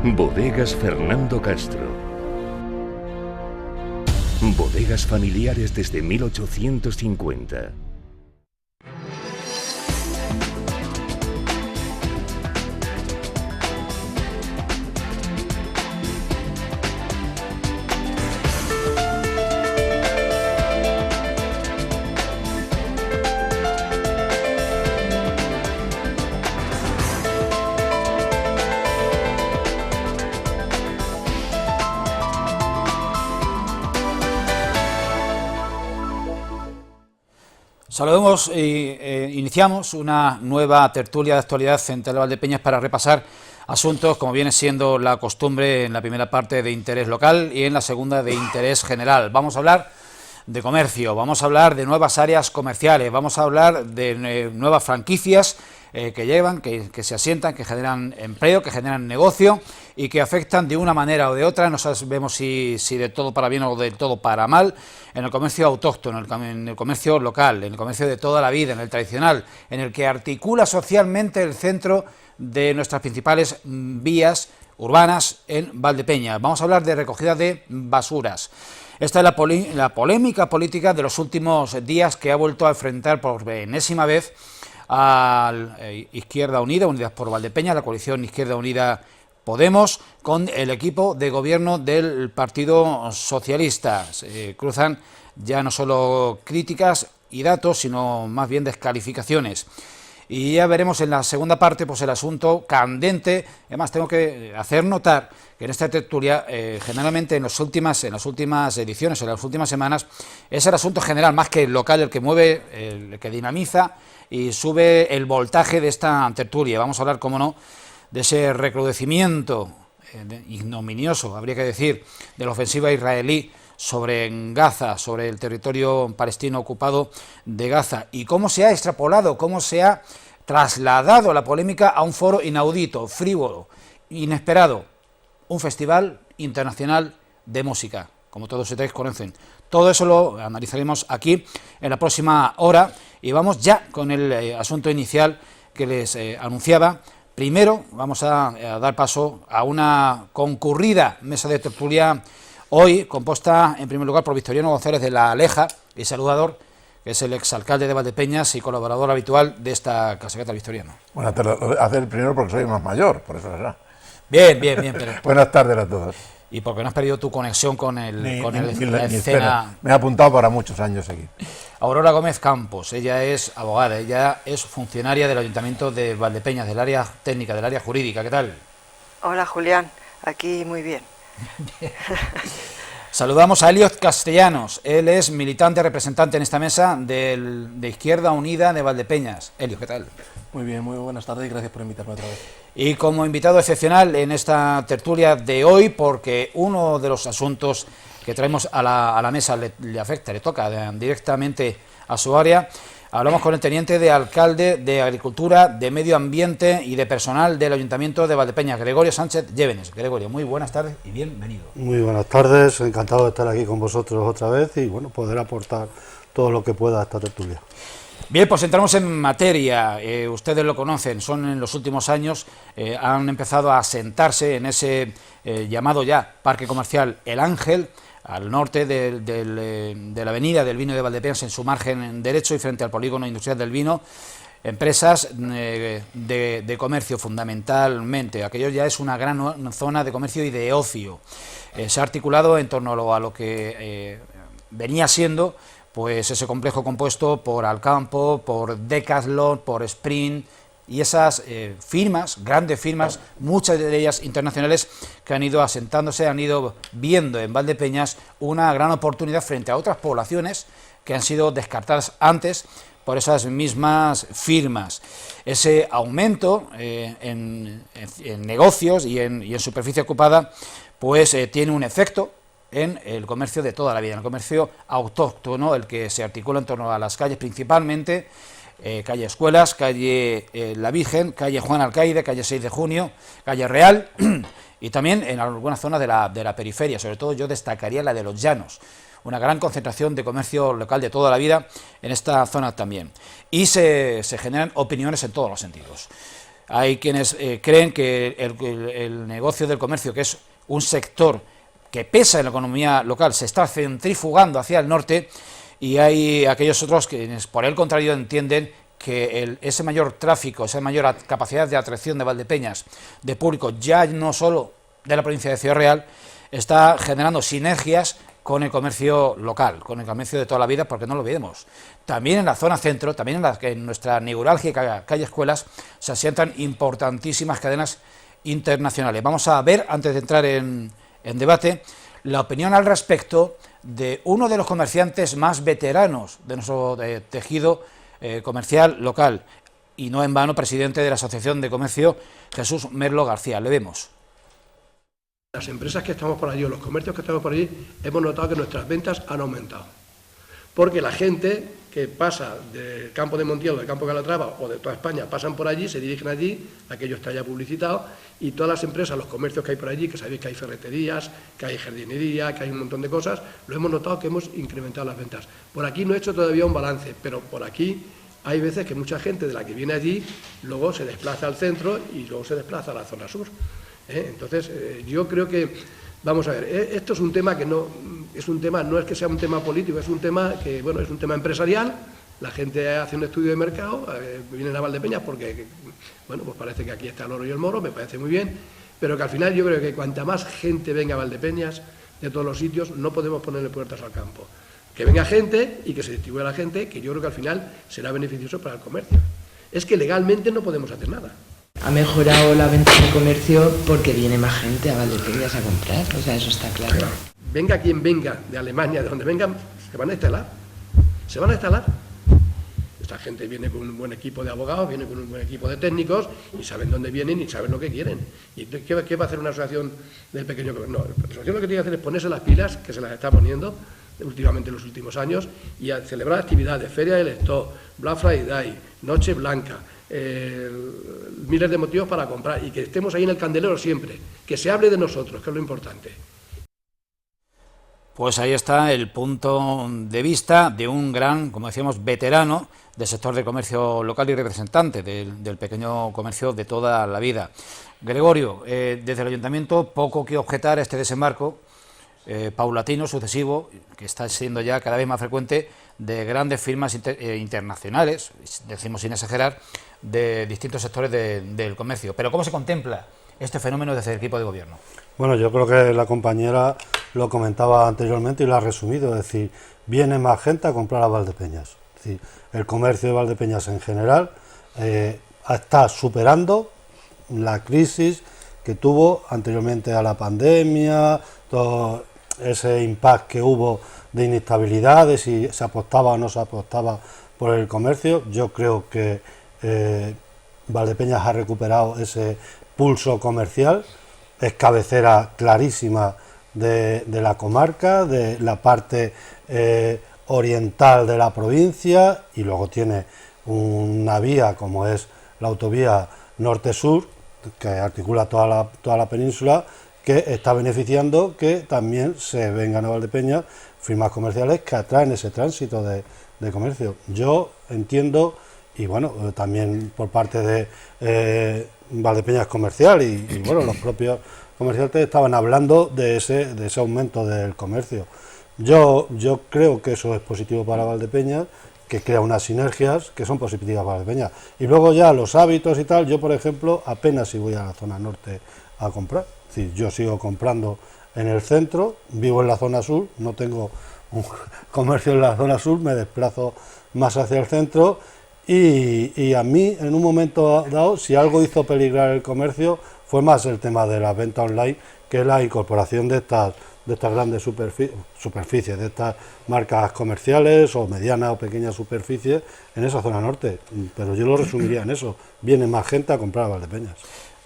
Bodegas Fernando Castro. Bodegas familiares desde 1850. Saludamos y iniciamos una nueva tertulia de actualidad en Valdepeñas para repasar asuntos, como viene siendo la costumbre, en la primera parte de interés local y en la segunda de interés general. Vamos a hablar de comercio, vamos a hablar de nuevas áreas comerciales, vamos a hablar de nuevas franquicias que llevan, que se asientan, que generan empleo, que generan negocio y que afectan de una manera o de otra, no sabemos si de todo para bien o de todo para mal, en el comercio autóctono, en el comercio local, en el comercio de toda la vida, en el tradicional, en el que articula socialmente el centro de nuestras principales vías urbanas en Valdepeñas. Vamos a hablar de recogida de basuras. Esta es la polémica política de los últimos días, que ha vuelto a enfrentar por enésima vez a Izquierda Unida, Unidas por Valdepeñas, la coalición Izquierda Unida Podemos, con el equipo de gobierno del Partido Socialista. Se cruzan ya no solo críticas y datos, sino más bien descalificaciones. Y ya veremos en la segunda parte pues el asunto candente. Además, tengo que hacer notar que en esta tertulia, generalmente en las últimas ediciones, en las últimas semanas, es el asunto general, más que el local, el que mueve, el que dinamiza y sube el voltaje de esta tertulia. Vamos a hablar, cómo no, de ese recrudecimiento ignominioso, habría que decir, de la ofensiva israelí sobre Gaza, sobre el territorio palestino ocupado de Gaza, y cómo se ha extrapolado, cómo se ha trasladado la polémica a un foro inaudito, frívolo, inesperado, un festival internacional de música, como todos ustedes conocen. Todo eso lo analizaremos aquí en la próxima hora, y vamos ya con el asunto inicial que les anunciaba. Primero vamos a dar paso a una concurrida mesa de tertulia hoy, compuesta en primer lugar por Victoriano González de la Aleja y Saludador, que es el exalcalde de Valdepeñas y colaborador habitual de esta casa. ¿Qué tal, Victoriano? Bueno, te lo hace el primero porque soy más mayor, por eso será. Bien. Buenas tardes a todos. Y porque no has perdido tu conexión con la Ni escena. Me he apuntado para muchos años aquí. Aurora Gómez Campos, ella es abogada, ella es funcionaria del Ayuntamiento de Valdepeñas, del área técnica, del área jurídica. ¿Qué tal? Hola, Julián, aquí muy bien. Saludamos a Eliot Castellanos, él es militante representante en esta mesa de Izquierda Unida de Valdepeñas. Eliot, ¿qué tal? Muy bien, muy buenas tardes y gracias por invitarme otra vez. Y como invitado excepcional en esta tertulia de hoy, porque uno de los asuntos que traemos a la mesa le afecta, le toca directamente a su área, hablamos con el teniente de alcalde de Agricultura, de Medio Ambiente y de Personal del Ayuntamiento de Valdepeñas, Gregorio Sánchez Llévenes. Gregorio, muy buenas tardes y bienvenido. Muy buenas tardes, encantado de estar aquí con vosotros otra vez y bueno, poder aportar todo lo que pueda a esta tertulia. Bien, pues entramos en materia. Ustedes lo conocen, son en los últimos años, han empezado a asentarse en ese llamado ya Parque Comercial El Ángel, al norte de la avenida del Vino de Valdepeñas, en su margen derecho y frente al polígono industrial del vino, empresas de comercio fundamentalmente. Aquello ya es una gran zona de comercio y de ocio. Se ha articulado en torno a lo que venía siendo pues ese complejo compuesto por Alcampo, por Decathlon, por Sprint y esas firmas, grandes firmas, muchas de ellas internacionales, que han ido asentándose, han ido viendo en Valdepeñas una gran oportunidad frente a otras poblaciones que han sido descartadas antes por esas mismas firmas. Ese aumento en negocios y en superficie ocupada pues tiene un efecto en el comercio de toda la vida, en el comercio autóctono, el que se articula en torno a las calles principalmente, calle Escuelas, calle La Virgen, calle Juan Alcaide, calle 6 de Junio, calle Real y también en algunas zonas de la periferia. Sobre todo yo destacaría la de Los Llanos, una gran concentración de comercio local de toda la vida en esta zona también. Y se generan opiniones en todos los sentidos. Hay quienes creen que el negocio del comercio, que es un sector que pesa en la economía local, se está centrifugando hacia el norte, y hay aquellos otros que, por el contrario, entienden que ese mayor tráfico, esa mayor capacidad de atracción de Valdepeñas, de público, ya no solo de la provincia de Ciudad Real, está generando sinergias con el comercio local, con el comercio de toda la vida, porque no lo olvidemos. También en la zona centro, también en nuestra neurálgica calle Escuelas, se asientan importantísimas cadenas internacionales. Vamos a ver, antes de entrar en debate, la opinión al respecto de uno de los comerciantes más veteranos de nuestro tejido comercial local, y no en vano presidente de la Asociación de Comercio, Jesús Merlo García. Le vemos. Las empresas que estamos por allí, o los comercios que estamos por allí, hemos notado que nuestras ventas han aumentado. Porque la gente que pasa del campo de Montiel, del campo de Calatrava o de toda España, pasan por allí, se dirigen allí, aquello está ya publicitado, y todas las empresas, los comercios que hay por allí, que sabéis que hay ferreterías, que hay jardinería, que hay un montón de cosas, lo hemos notado que hemos incrementado las ventas. Por aquí no he hecho todavía un balance, pero por aquí hay veces que mucha gente de la que viene allí luego se desplaza al centro y luego se desplaza a la zona sur. Entonces, yo creo que, vamos a ver, esto es un tema que no es que sea un tema político, es un tema que, bueno, es un tema empresarial. La gente hace un estudio de mercado, vienen a Valdepeñas porque, bueno, pues parece que aquí está el oro y el moro, me parece muy bien, pero que al final yo creo que cuanta más gente venga a Valdepeñas, de todos los sitios, no podemos ponerle puertas al campo. Que venga gente y que se distribuya la gente, que yo creo que al final será beneficioso para el comercio. Es que legalmente no podemos hacer nada. Ha mejorado la venta de comercio porque viene más gente a Valdepeñas a comprar, o sea, eso está claro. Venga quien venga, de Alemania, de donde vengan, se van a instalar. Se van a instalar. Esta gente viene con un buen equipo de abogados, viene con un buen equipo de técnicos y saben dónde vienen y saben lo que quieren. ¿Y qué va a hacer una asociación del pequeño comercio? No, la asociación lo que tiene que hacer es ponerse las pilas, que se las está poniendo últimamente en los últimos años, y a celebrar actividades, Feria del Stock, Black Friday, Noche Blanca, miles de motivos para comprar, y que estemos ahí en el candelero siempre, que se hable de nosotros, que es lo importante. Pues ahí está el punto de vista de un gran, como decíamos, veterano del sector de comercio local y representante del pequeño comercio de toda la vida. Gregorio, desde el Ayuntamiento poco que objetar a este desembarco paulatino, sucesivo, que está siendo ya cada vez más frecuente, de grandes firmas internacionales, decimos sin exagerar, de distintos sectores del comercio. Pero ¿cómo se contempla este fenómeno desde el equipo de gobierno? Bueno, yo creo que la compañera lo comentaba anteriormente y lo ha resumido, es decir, viene más gente a comprar a Valdepeñas. Es decir, el comercio de Valdepeñas en general está superando la crisis que tuvo anteriormente a la pandemia, todo ese impasse que hubo de inestabilidad, de si se apostaba o no se apostaba por el comercio. Yo creo que Valdepeñas ha recuperado ese pulso comercial, es cabecera clarísima de la comarca, de la parte oriental de la provincia, y luego tiene una vía como es la autovía norte-sur, que articula toda la península, que está beneficiando que también se vengan a Valdepeñas firmas comerciales que atraen ese tránsito de comercio. Yo entiendo, y bueno, también por parte de Valdepeñas Comercial y bueno, los propios comerciantes estaban hablando de ese aumento del comercio. Yo creo que eso es positivo para Valdepeñas, que crea unas sinergias que son positivas para Valdepeñas. Y luego ya los hábitos y tal, yo por ejemplo apenas si voy a la zona norte a comprar. Es decir, yo sigo comprando en el centro, vivo en la zona sur, no tengo un comercio en la zona sur, me desplazo más hacia el centro, y a mí en un momento dado, si algo hizo peligrar el comercio, fue más el tema de la venta online que la incorporación de estas grandes superficies, de estas marcas comerciales o medianas o pequeñas superficies en esa zona norte. Pero yo lo resumiría en eso, viene más gente a comprar a Valdepeñas.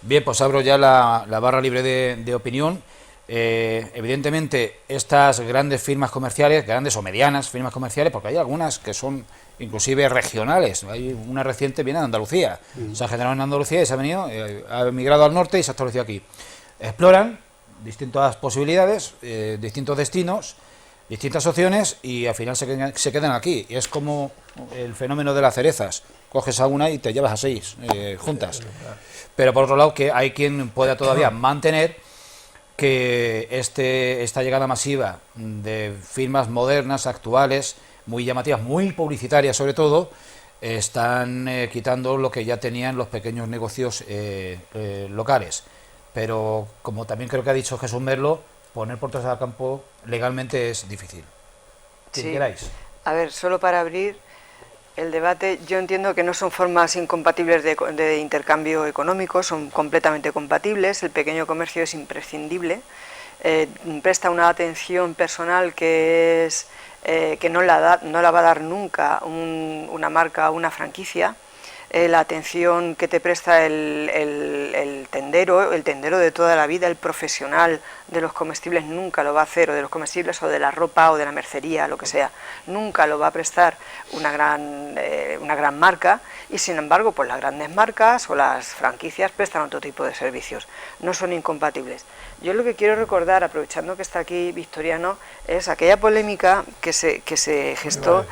Bien, pues abro ya la barra libre de opinión. Evidentemente, estas grandes firmas comerciales, grandes o medianas firmas comerciales, porque hay algunas que son inclusive regionales. Hay una reciente, viene de Andalucía, se ha generado en Andalucía y se ha venido, ha emigrado al norte y se ha establecido aquí. Exploran distintas posibilidades, distintos destinos, distintas opciones y al final se quedan aquí. Y es como el fenómeno de las cerezas. Coges a una y te llevas a 6 juntas. Pero por otro lado, que hay quien pueda todavía mantener que esta llegada masiva de firmas modernas, actuales, muy llamativas, muy publicitarias sobre todo, están quitando lo que ya tenían los pequeños negocios locales. Pero como también creo que ha dicho Jesús Merlo, poner puertas al campo legalmente es difícil. Quien queráis. A ver, solo para abrir el debate, yo entiendo que no son formas incompatibles de intercambio económico, son completamente compatibles. El pequeño comercio es imprescindible, presta una atención personal que no la va a dar nunca una marca o una franquicia. La atención que te presta el tendero de toda la vida, el profesional de los comestibles nunca lo va a hacer, o de los comestibles o de la ropa o de la mercería, lo que sea, nunca lo va a prestar una gran marca, y sin embargo pues las grandes marcas o las franquicias prestan otro tipo de servicios, no son incompatibles. Yo lo que quiero recordar, aprovechando que está aquí Victoriano, es aquella polémica que se gestó,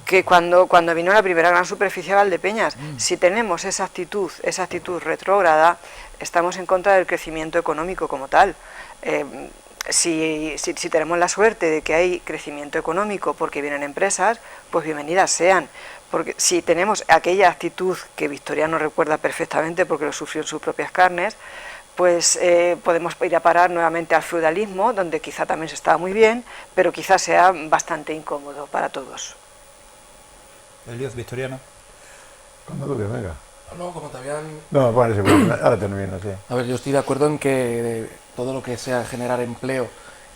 que cuando vino la primera gran superficie de Valdepeñas. Si tenemos esa actitud retrógrada, estamos en contra del crecimiento económico como tal. Si tenemos la suerte de que hay crecimiento económico porque vienen empresas, pues bienvenidas sean. Porque si tenemos aquella actitud que Victoriano recuerda perfectamente porque lo sufrió en sus propias carnes, pues podemos ir a parar nuevamente al feudalismo, donde quizá también se estaba muy bien, pero quizá sea bastante incómodo para todos. Elías, Victoriano. Cuando tú quieras, venga. No, como te habían... No, bueno, ahora termino, sí. A ver, yo estoy de acuerdo en que todo lo que sea generar empleo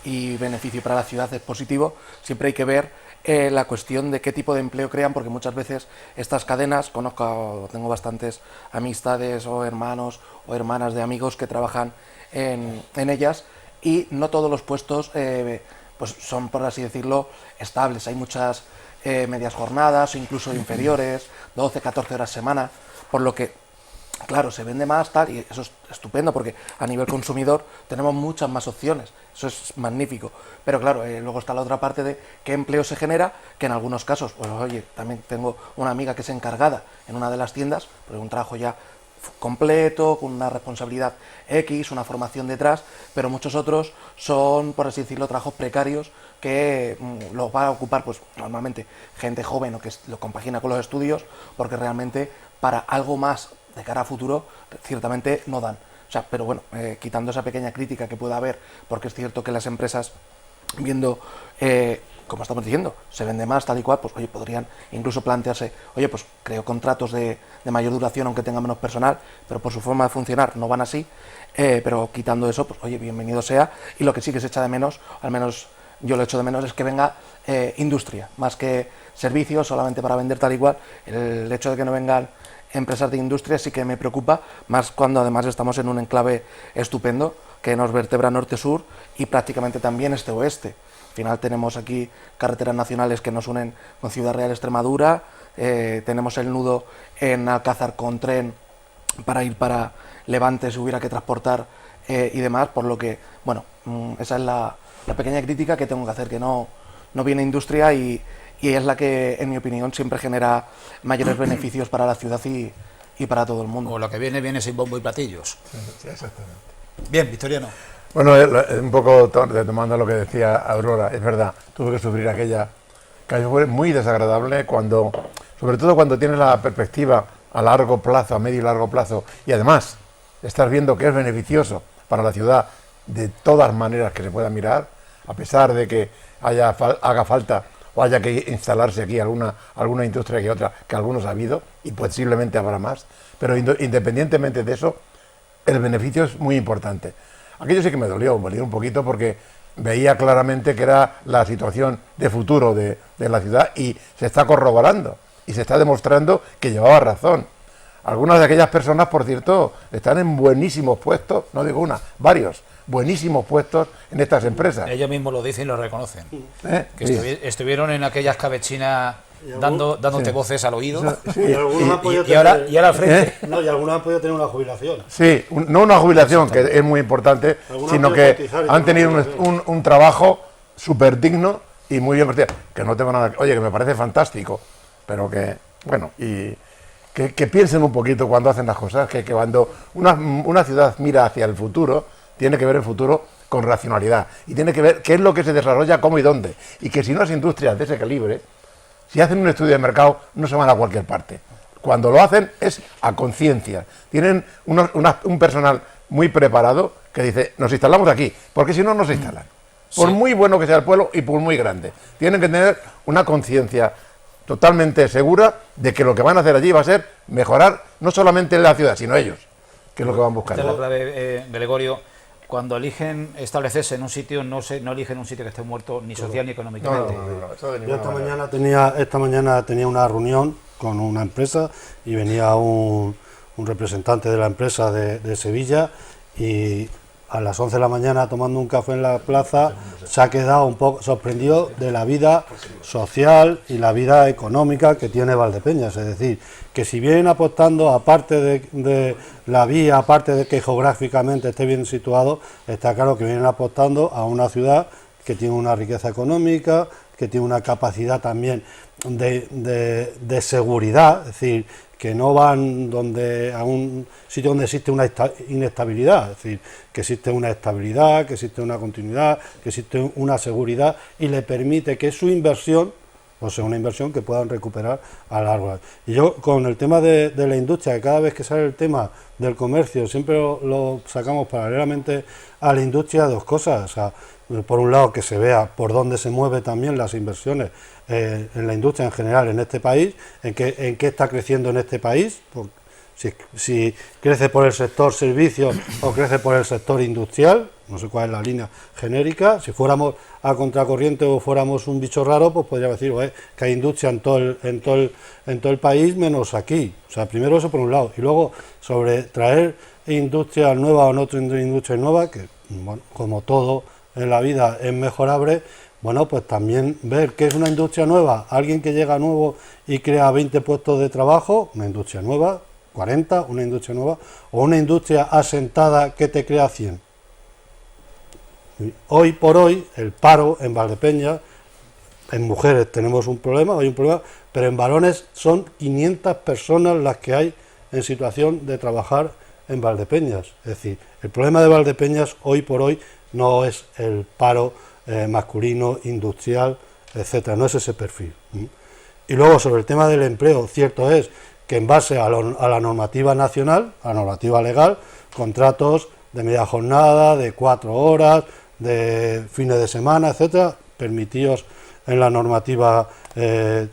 y beneficio para la ciudad es positivo. Siempre hay que ver la cuestión de qué tipo de empleo crean, porque muchas veces estas cadenas, tengo bastantes amistades o hermanos o hermanas de amigos que trabajan en ellas, y no todos los puestos pues son, por así decirlo, estables. Hay muchas medias jornadas, incluso inferiores, 12, 14 horas semana, por lo que, claro, se vende más, tal, y eso es estupendo, porque a nivel consumidor tenemos muchas más opciones, eso es magnífico. Pero claro, luego está la otra parte de qué empleo se genera, que en algunos casos, pues oye, también tengo una amiga que es encargada en una de las tiendas, porque un trabajo ya completo, con una responsabilidad X, una formación detrás, pero muchos otros son, por así decirlo, trabajos precarios que los va a ocupar pues normalmente gente joven o que lo compagina con los estudios, porque realmente para algo más de cara a futuro ciertamente no dan. O sea, pero bueno, quitando esa pequeña crítica que pueda haber, porque es cierto que las empresas, viendo, como estamos diciendo, se vende más tal y cual, pues oye, podrían incluso plantearse, oye, pues creo contratos de mayor duración aunque tenga menos personal, pero por su forma de funcionar no van así, pero quitando eso, pues oye, bienvenido sea. Y lo que sí que se echa de menos, al menos yo lo echo de menos, es que venga industria, más que servicios solamente para vender tal y cual. El hecho de que no vengan empresas de industria sí que me preocupa, más cuando además estamos en un enclave estupendo que nos vertebra norte-sur y prácticamente también este-oeste. Al final tenemos aquí carreteras nacionales que nos unen con Ciudad Real, Extremadura, tenemos el nudo en Alcázar con tren para ir para Levante si hubiera que transportar y demás, por lo que, bueno, esa es la pequeña crítica que tengo que hacer, que no viene industria y es la que, en mi opinión, siempre genera mayores beneficios para la ciudad y para todo el mundo. O lo que viene sin bombo y platillos. Sí, exactamente. Bien, Victoriano. Bueno, un poco retomando lo que decía Aurora, es verdad, tuve que sufrir aquella que fue muy desagradable, sobre todo cuando tienes la perspectiva a largo plazo, a medio y largo plazo, y además estás viendo que es beneficioso para la ciudad de todas maneras que se pueda mirar, a pesar de que haga falta o haya que instalarse aquí alguna industria que otra, que algunos ha habido y posiblemente habrá más, pero independientemente de eso, el beneficio es muy importante. Aquello sí que me dolió un poquito porque veía claramente que era la situación de futuro de la ciudad y se está corroborando y se está demostrando que llevaba razón. Algunas de aquellas personas, por cierto, están en buenísimos puestos, no digo una, varios, buenísimos puestos en estas empresas. Ellos mismos lo dicen y lo reconocen. Que Sí. estuvieron en aquellas cabechinas dándote voces al oído. Sí. Y algunos han podido Y ahora al frente. No, y algunos han podido tener una jubilación. Sí, no una jubilación, que es muy importante, Algunos sino han que cotizado y han tenido un trabajo súper digno y muy bien construida, que no tengo nada, oye, que me parece fantástico, pero que, bueno, y que piensen un poquito cuando hacen las cosas, que cuando una ciudad mira hacia el futuro, tiene que ver el futuro con racionalidad, y tiene que ver qué es lo que se desarrolla, cómo y dónde, y que si unas industrias de ese calibre, si hacen un estudio de mercado, no se van a cualquier parte. Cuando lo hacen es a conciencia. Tienen un personal muy preparado que dice, nos instalamos aquí, porque si no, no se instalan. Por muy bueno que sea el pueblo y por muy grande. Tienen que tener una conciencia totalmente segura de que lo que van a hacer allí va a ser mejorar no solamente la ciudad, sino ellos, que es lo que van buscando. Esta es la clave, Gregorio. Cuando eligen establecerse en un sitio, no eligen un sitio que esté muerto ni social ni económicamente. Yo esta mañana tenía una reunión con una empresa y venía un representante de la empresa de Sevilla, y a las 11 de la mañana tomando un café en la plaza se ha quedado un poco sorprendido de la vida social y la vida económica que tiene Valdepeñas. Es decir, que si vienen apostando, aparte de la vía, aparte de que geográficamente esté bien situado, está claro que vienen apostando a una ciudad que tiene una riqueza económica, que tiene una capacidad también de seguridad, es decir, que no van a un sitio donde existe una inestabilidad, es decir, que existe una estabilidad, que existe una continuidad, que existe una seguridad, y le permite que su inversión, o sea, una inversión que puedan recuperar a largo plazo. Y yo, con el tema de la industria, que cada vez que sale el tema del comercio, siempre lo sacamos paralelamente a la industria, dos cosas. O sea, por un lado, que se vea por dónde se mueven también las inversiones en la industria en general en este país, en qué está creciendo en este país, si crece por el sector servicios o crece por el sector industrial, no sé cuál es la línea genérica. Si fuéramos a contracorriente o fuéramos un bicho raro, pues podría decir que hay industria en todo el país menos aquí. O sea, primero eso por un lado, y luego sobre traer industria nueva o no traer industria nueva, que bueno, como todo en la vida es mejorable. Bueno, pues también ver qué es una industria nueva, alguien que llega nuevo y crea 20 puestos de trabajo, una industria nueva, 40, una industria nueva, o una industria asentada que te crea 100. Hoy por hoy, el paro en Valdepeñas, en mujeres tenemos un problema, pero en varones son 500 personas las que hay en situación de trabajar en Valdepeñas. Es decir, el problema de Valdepeñas hoy por hoy no es el paro masculino, industrial, etcétera, no es ese perfil. Y luego, sobre el tema del empleo, cierto es que en base a la normativa nacional, a la normativa legal, contratos de media jornada, de 4 horas, de fines de semana, etcétera, permitidos en la normativa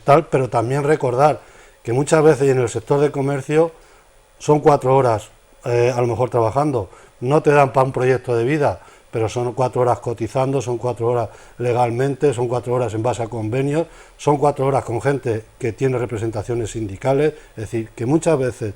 tal, pero también recordar que muchas veces en el sector de comercio son 4 horas a lo mejor trabajando, no te dan para un proyecto de vida, pero son 4 horas cotizando, son 4 horas legalmente, son 4 horas en base a convenios, son 4 horas con gente que tiene representaciones sindicales, es decir, que muchas veces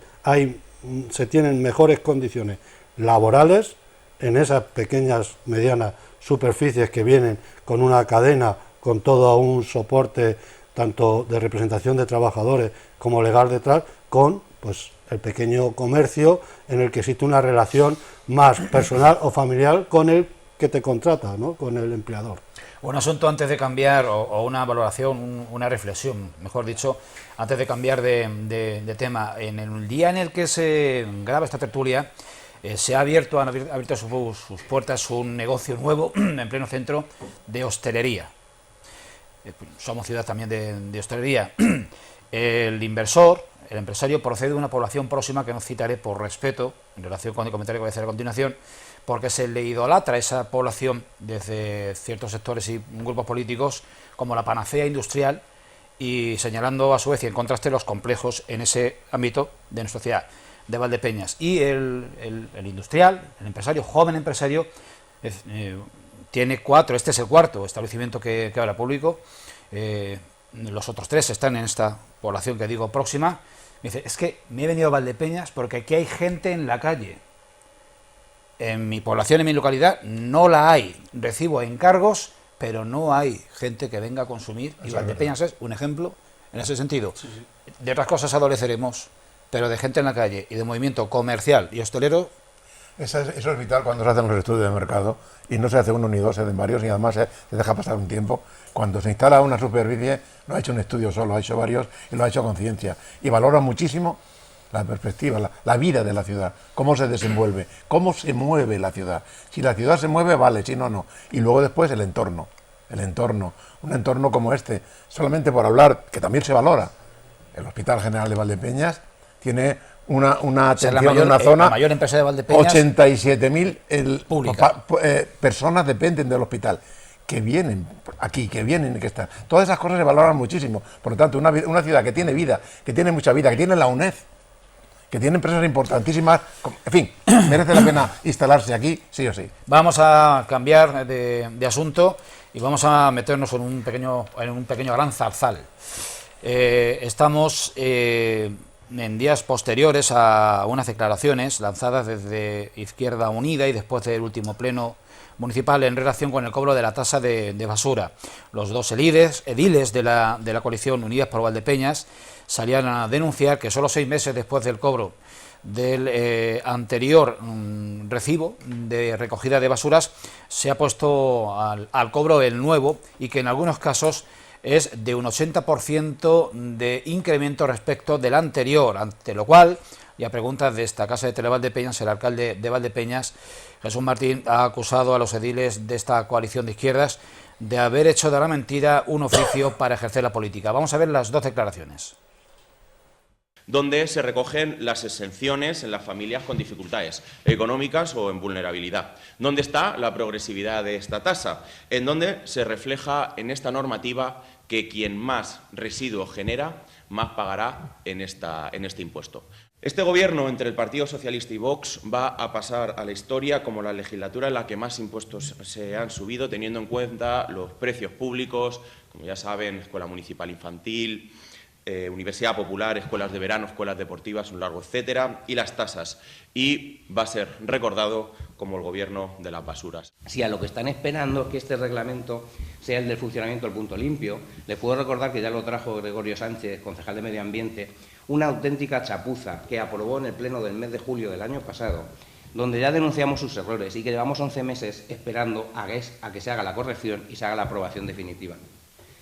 se tienen mejores condiciones laborales en esas pequeñas, medianas superficies que vienen con una cadena, con todo un soporte tanto de representación de trabajadores como legal detrás, con pues el pequeño comercio en el que existe una relación más personal o familiar con el que te contrata, ¿no? Con el empleador. Un asunto antes de cambiar, o una valoración, una reflexión, mejor dicho, antes de cambiar de tema. En el día en el que se graba esta tertulia, han abierto sus puertas un negocio nuevo en pleno centro de hostelería. Somos ciudad también de hostelería. El empresario procede de una población próxima que no citaré por respeto, en relación con el comentario que voy a hacer a continuación, porque se le idolatra a esa población desde ciertos sectores y grupos políticos como la panacea industrial, y señalando a su vez y en contraste los complejos en ese ámbito de nuestra ciudad de Valdepeñas. Y el industrial, el empresario, joven empresario, tiene 4, este es el 4.º establecimiento que habla público, los otros 3 están en esta población que digo próxima. Me dice, es que me he venido a Valdepeñas porque aquí hay gente en la calle. En mi población, en mi localidad, no la hay. Recibo encargos, pero no hay gente que venga a consumir, y Valdepeñas es un ejemplo en ese sentido. Sí, sí. De otras cosas adoleceremos, pero de gente en la calle y de movimiento comercial y hostelero, Eso es vital cuando se hacen los estudios de mercado, y no se hace uno ni dos, se hacen varios, y además se deja pasar un tiempo. Cuando se instala una superficie, no ha hecho un estudio solo, ha hecho varios y lo ha hecho con ciencia. Y valora muchísimo la perspectiva, la vida de la ciudad, cómo se desenvuelve, cómo se mueve la ciudad. Si la ciudad se mueve, vale, si no, no. Y luego después el entorno, un entorno como este, solamente por hablar, que también se valora. El Hospital General de Valdepeñas tiene una atención en una zona, la mayor empresa de Valdepeñas, 87.000 personas dependen del hospital, que vienen aquí, que vienen y que están. Todas esas cosas se valoran muchísimo. Por lo tanto, una ciudad que tiene vida, que tiene mucha vida, que tiene la UNED, que tiene empresas importantísimas, en fin, merece la pena instalarse aquí, sí o sí. Vamos a cambiar de asunto y vamos a meternos en un pequeño gran zarzal. Estamos en días posteriores a unas declaraciones lanzadas desde Izquierda Unida y después del último pleno municipal en relación con el cobro de la tasa de basura. Los dos ediles de la coalición Unidas por Valdepeñas salían a denunciar que solo 6 meses después del cobro del anterior recibo de recogida de basuras se ha puesto al cobro el nuevo, y que en algunos casos es de un 80% de incremento respecto del anterior, ante lo cual, y a preguntas de esta Casa de Televaldepeñas, el alcalde de Valdepeñas, Jesús Martín, ha acusado a los ediles de esta coalición de izquierdas de haber hecho de la mentira un oficio para ejercer la política. Vamos a ver las dos declaraciones. Donde se recogen las exenciones en las familias con dificultades económicas o en vulnerabilidad. ¿Dónde está la progresividad de esta tasa? En donde se refleja en esta normativa que quien más residuos genera, más pagará en este impuesto. Este Gobierno, entre el Partido Socialista y Vox, va a pasar a la historia como la legislatura en la que más impuestos se han subido, teniendo en cuenta los precios públicos, como ya saben, escuela municipal infantil, Universidad Popular, escuelas de verano, escuelas deportivas, un largo etcétera, y las tasas. Y va a ser recordado como el Gobierno de las basuras. Si a lo que están esperando es que este reglamento sea el del funcionamiento del punto limpio, les puedo recordar que ya lo trajo Gregorio Sánchez, concejal de Medio Ambiente, una auténtica chapuza que aprobó en el pleno del mes de julio del año pasado, donde ya denunciamos sus errores y que llevamos 11 meses esperando a que se haga la corrección y se haga la aprobación definitiva.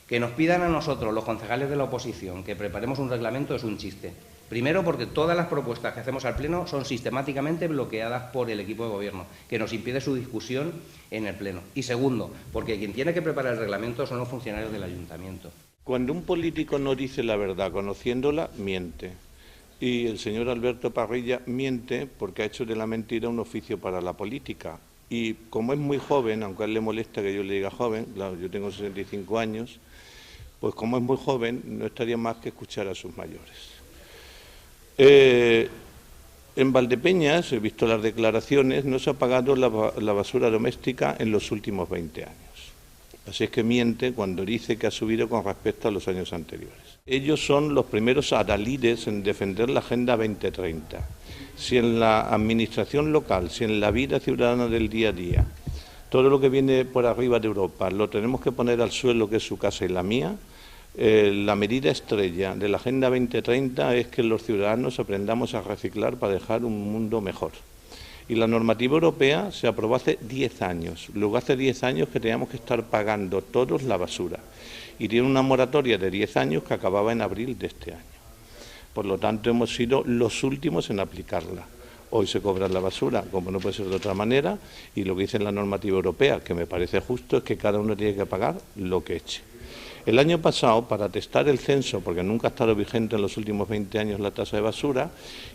Que nos pidan a nosotros, los concejales de la oposición, que preparemos un reglamento es un chiste. Primero, porque todas las propuestas que hacemos al Pleno son sistemáticamente bloqueadas por el equipo de Gobierno, que nos impide su discusión en el Pleno. Y segundo, porque quien tiene que preparar el reglamento son los funcionarios del Ayuntamiento. Cuando un político no dice la verdad, conociéndola, miente. Y el señor Alberto Parrilla miente porque ha hecho de la mentira un oficio para la política. Y como es muy joven, aunque a él le molesta que yo le diga joven, claro, yo tengo 65 años, pues como es muy joven, no estaría más que escuchar a sus mayores. En Valdepeñas, he visto las declaraciones, no se ha pagado la basura doméstica en los últimos 20 años. Así es que miente cuando dice que ha subido con respecto a los años anteriores. Ellos son los primeros adalides en defender la Agenda 2030. Si en la administración local, si en la vida ciudadana del día a día, todo lo que viene por arriba de Europa lo tenemos que poner al suelo, que es su casa y la mía, la medida estrella de la Agenda 2030 es que los ciudadanos aprendamos a reciclar para dejar un mundo mejor. Y la normativa europea se aprobó hace 10 años, luego hace 10 años que teníamos que estar pagando todos la basura. Y tiene una moratoria de 10 años que acababa en abril de este año. Por lo tanto, hemos sido los últimos en aplicarla. Hoy se cobra la basura, como no puede ser de otra manera, y lo que dice la normativa europea, que me parece justo, es que cada uno tiene que pagar lo que eche. El año pasado, para testar el censo, porque nunca ha estado vigente en los últimos 20 años la tasa de basura,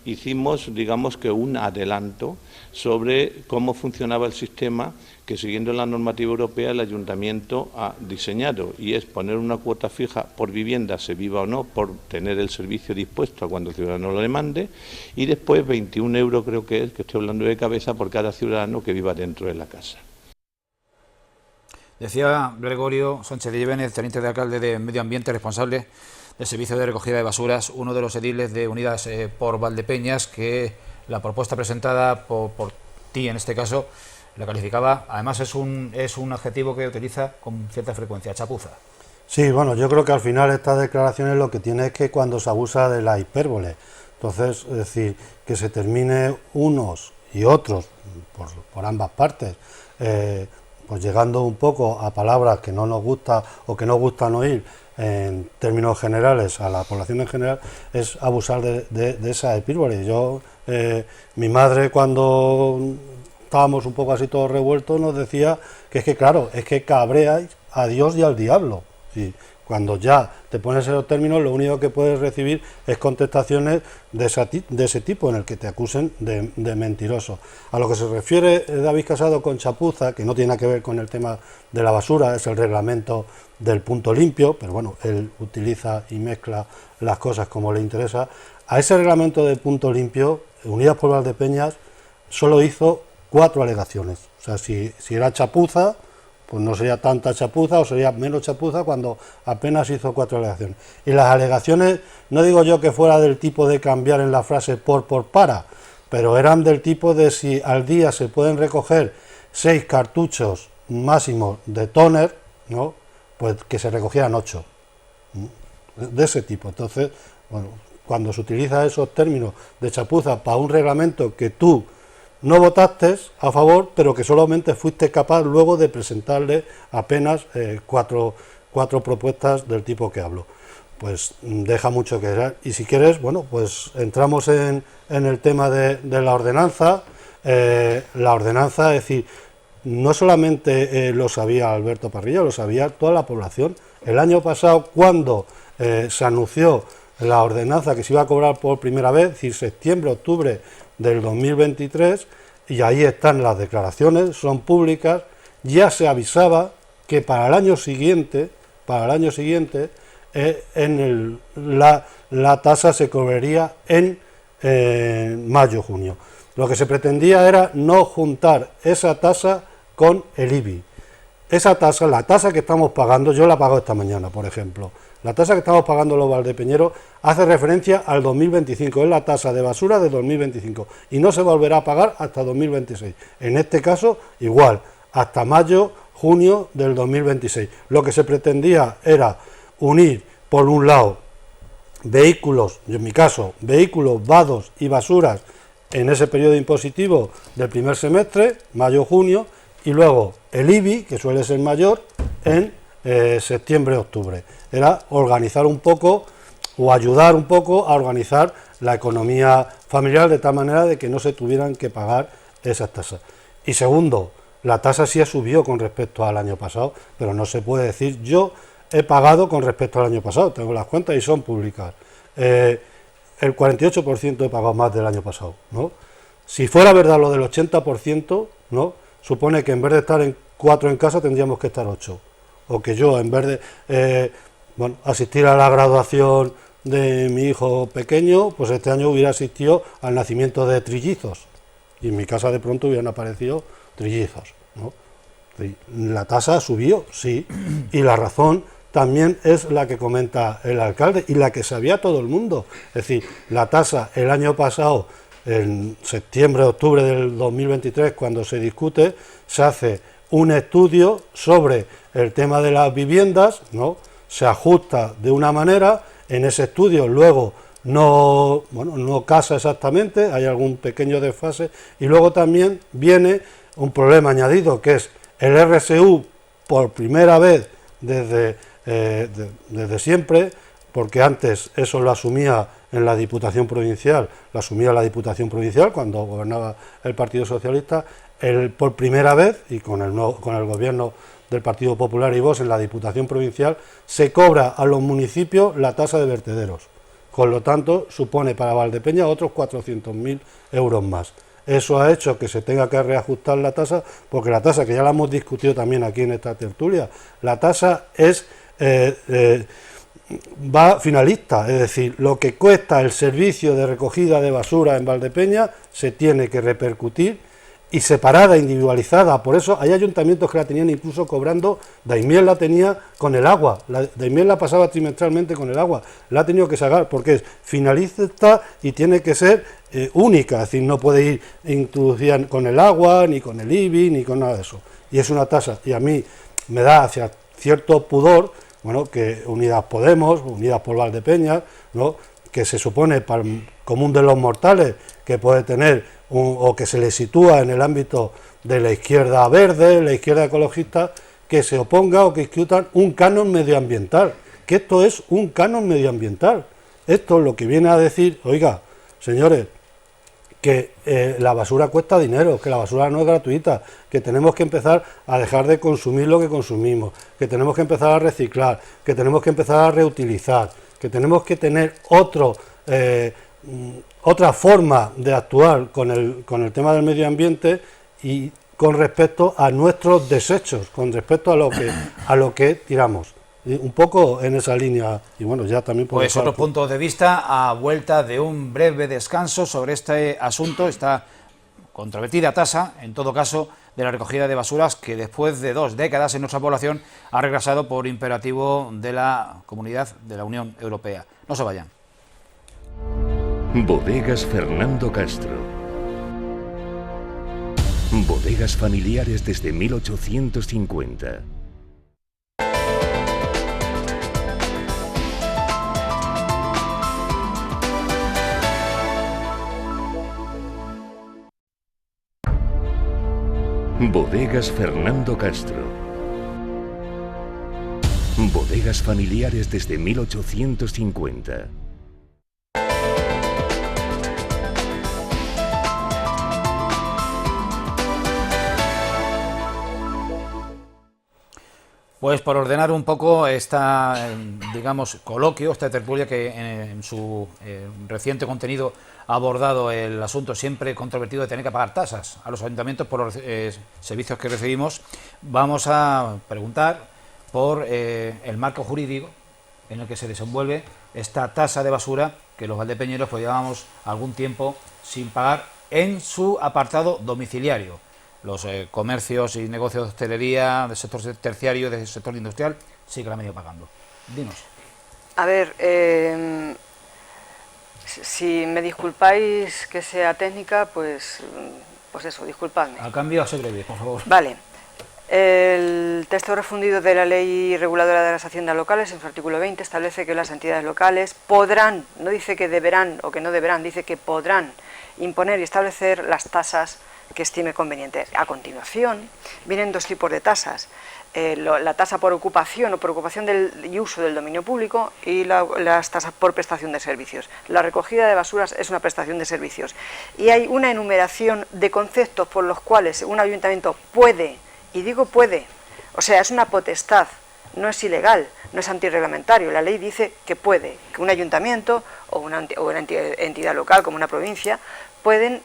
hicimos, digamos que un adelanto sobre cómo funcionaba el sistema que, siguiendo la normativa europea, el ayuntamiento ha diseñado, y es poner una cuota fija por vivienda, se viva o no, por tener el servicio dispuesto a cuando el ciudadano lo demande, y después 21 euros, creo que es, que estoy hablando de cabeza, por cada ciudadano que viva dentro de la casa. Decía Gregorio Sánchez de Llévenez, teniente de alcalde de Medio Ambiente, responsable del servicio de recogida de basuras, uno de los ediles de Unidas por Valdepeñas, que la propuesta presentada por ti, en este caso, la calificaba, además es un adjetivo que utiliza con cierta frecuencia, chapuza. Sí, bueno, yo creo que al final estas declaraciones lo que tiene es que cuando se abusa de la hipérbole, entonces, es decir, que se termine unos y otros, por ambas partes, pues llegando un poco a palabras que no nos gusta o que no gustan oír en términos generales a la población en general, es abusar de esa epírbole. Mi madre, cuando estábamos un poco así todos revueltos, nos decía que es que claro, es que cabreáis a Dios y al diablo. Sí. Cuando ya te pones esos términos, lo único que puedes recibir es contestaciones de ese tipo, en el que te acusen de mentiroso. A lo que se refiere David Casado con chapuza, que no tiene nada que ver con el tema de la basura, es el reglamento del punto limpio, pero bueno, él utiliza y mezcla las cosas como le interesa. A ese reglamento del punto limpio, Unidas por Valdepeñas solo hizo 4 alegaciones. O sea, si era chapuza, pues no sería tanta chapuza o sería menos chapuza, cuando apenas hizo 4 alegaciones. Y las alegaciones, no digo yo que fuera del tipo de cambiar en la frase por para, pero eran del tipo de si al día se pueden recoger 6 cartuchos máximos de tóner, ¿no?, pues que se recogieran 8. De ese tipo. Entonces, bueno, cuando se utiliza esos términos de chapuza para un reglamento que tú no votaste a favor, pero que solamente fuiste capaz luego de presentarle apenas 4 propuestas del tipo que hablo, pues deja mucho que desear. Y si quieres, bueno, pues entramos en el tema de la ordenanza. La ordenanza, es decir, no solamente lo sabía Alberto Parrilla, lo sabía toda la población. El año pasado, cuando se anunció la ordenanza que se iba a cobrar por primera vez, es decir, septiembre, octubre del 2023, y ahí están las declaraciones, son públicas, ya se avisaba que para el año siguiente, la tasa se cobraría en mayo-junio. Lo que se pretendía era no juntar esa tasa con el IBI. Esa tasa, la tasa que estamos pagando, yo la pago esta mañana, por ejemplo. La tasa que estamos pagando los valdepeñeros hace referencia al 2025, es la tasa de basura de 2025 y no se volverá a pagar hasta 2026. En este caso, igual, hasta mayo, junio del 2026. Lo que se pretendía era unir, por un lado, vehículos, en mi caso, vehículos, vados y basuras en ese periodo impositivo del primer semestre, mayo-junio, y luego el IBI, que suele ser mayor, en septiembre-octubre. Era organizar un poco o ayudar un poco a organizar la economía familiar de tal manera de que no se tuvieran que pagar esas tasas. Y segundo, la tasa sí subió con respecto al año pasado, pero no se puede decir yo he pagado con respecto al año pasado, tengo las cuentas y son públicas. El 48% he pagado más del año pasado, ¿no? Si fuera verdad lo del 80%, ¿no?, supone que en vez de estar en 4 en casa tendríamos que estar 8. O que yo, en vez de asistir a la graduación de mi hijo pequeño, pues este año hubiera asistido al nacimiento de trillizos. Y en mi casa de pronto hubieran aparecido trillizos, ¿no? La tasa subió, sí, y la razón también es la que comenta el alcalde y la que sabía todo el mundo. Es decir, la tasa el año pasado, en septiembre, octubre del 2023, cuando se discute, se hace un estudio sobre el tema de las viviendas, ¿no? Se ajusta de una manera, en ese estudio luego no casa exactamente, hay algún pequeño desfase, y luego también viene un problema añadido, que es el RSU por primera vez desde siempre, porque antes eso lo asumía en la Diputación Provincial, cuando gobernaba el Partido Socialista, por primera vez, y con el gobierno del Partido Popular y Vox en la Diputación Provincial, se cobra a los municipios la tasa de vertederos. Con lo tanto, supone para Valdepeñas otros 400.000 euros más. Eso ha hecho que se tenga que reajustar la tasa, porque la tasa, que ya la hemos discutido también aquí en esta tertulia, la tasa es va finalista, es decir, lo que cuesta el servicio de recogida de basura en Valdepeñas se tiene que repercutir, y separada, individualizada. Por eso hay ayuntamientos que la tenían incluso cobrando. Daimiel la tenía con el agua, Daimiel la pasaba trimestralmente con el agua, la ha tenido que sacar porque es finalista y tiene que ser única, es decir, no puede ir introducida con el agua, ni con el IBI, ni con nada de eso. Y es una tasa, y a mí me da hacia cierto pudor, que Unidas Podemos, Unidas por Valdepeñas, ¿no?, que se supone para el común de los mortales que puede tener o que se le sitúa en el ámbito de la izquierda verde, la izquierda ecologista, que se oponga o que discutan un canon medioambiental, que esto es un canon medioambiental. Esto es lo que viene a decir, oiga, señores, que la basura cuesta dinero, que la basura no es gratuita, que tenemos que empezar a dejar de consumir lo que consumimos, que tenemos que empezar a reciclar, que tenemos que empezar a reutilizar, que tenemos que tener otra forma de actuar con el tema del medio ambiente y con respecto a nuestros desechos, con respecto a lo que tiramos. Un poco en esa línea, y bueno, ya también... Pues otros puntos de vista a vuelta de un breve descanso sobre este asunto, esta controvertida tasa, en todo caso, de la recogida de basuras, que después de 2 décadas en nuestra población ha regresado por imperativo de la Comunidad de la Unión Europea. No se vayan. Bodegas Fernando Castro. Bodegas familiares desde 1850. Bodegas Fernando Castro. Bodegas familiares desde 1850. Pues por ordenar un poco esta, digamos, coloquio, esta tertulia que en su reciente contenido ha abordado el asunto siempre controvertido de tener que pagar tasas a los ayuntamientos por los servicios que recibimos, vamos a preguntar por el marco jurídico en el que se desenvuelve esta tasa de basura que los valdepeñeros pues llevamos algún tiempo sin pagar en su apartado domiciliario. Los comercios y negocios de hostelería, del sector terciario, del sector industrial, sí que la han venido pagando. Dinos. A ver, si me disculpáis que sea técnica, pues eso, disculpadme. A cambio, a ser breve, por favor. Vale. El texto refundido de la Ley Reguladora de las Haciendas Locales, en su artículo 20, establece que las entidades locales podrán, no dice que deberán o que no deberán, dice que podrán imponer y establecer las tasas que estime conveniente. A continuación, vienen 2 tipos de tasas. La tasa por ocupación o por ocupación y uso del dominio público y las tasas por prestación de servicios. La recogida de basuras es una prestación de servicios. Y hay una enumeración de conceptos por los cuales un ayuntamiento puede, y digo puede, o sea, es una potestad, no es ilegal, no es antirreglamentario. La ley dice que puede, que un ayuntamiento o una entidad local como una provincia pueden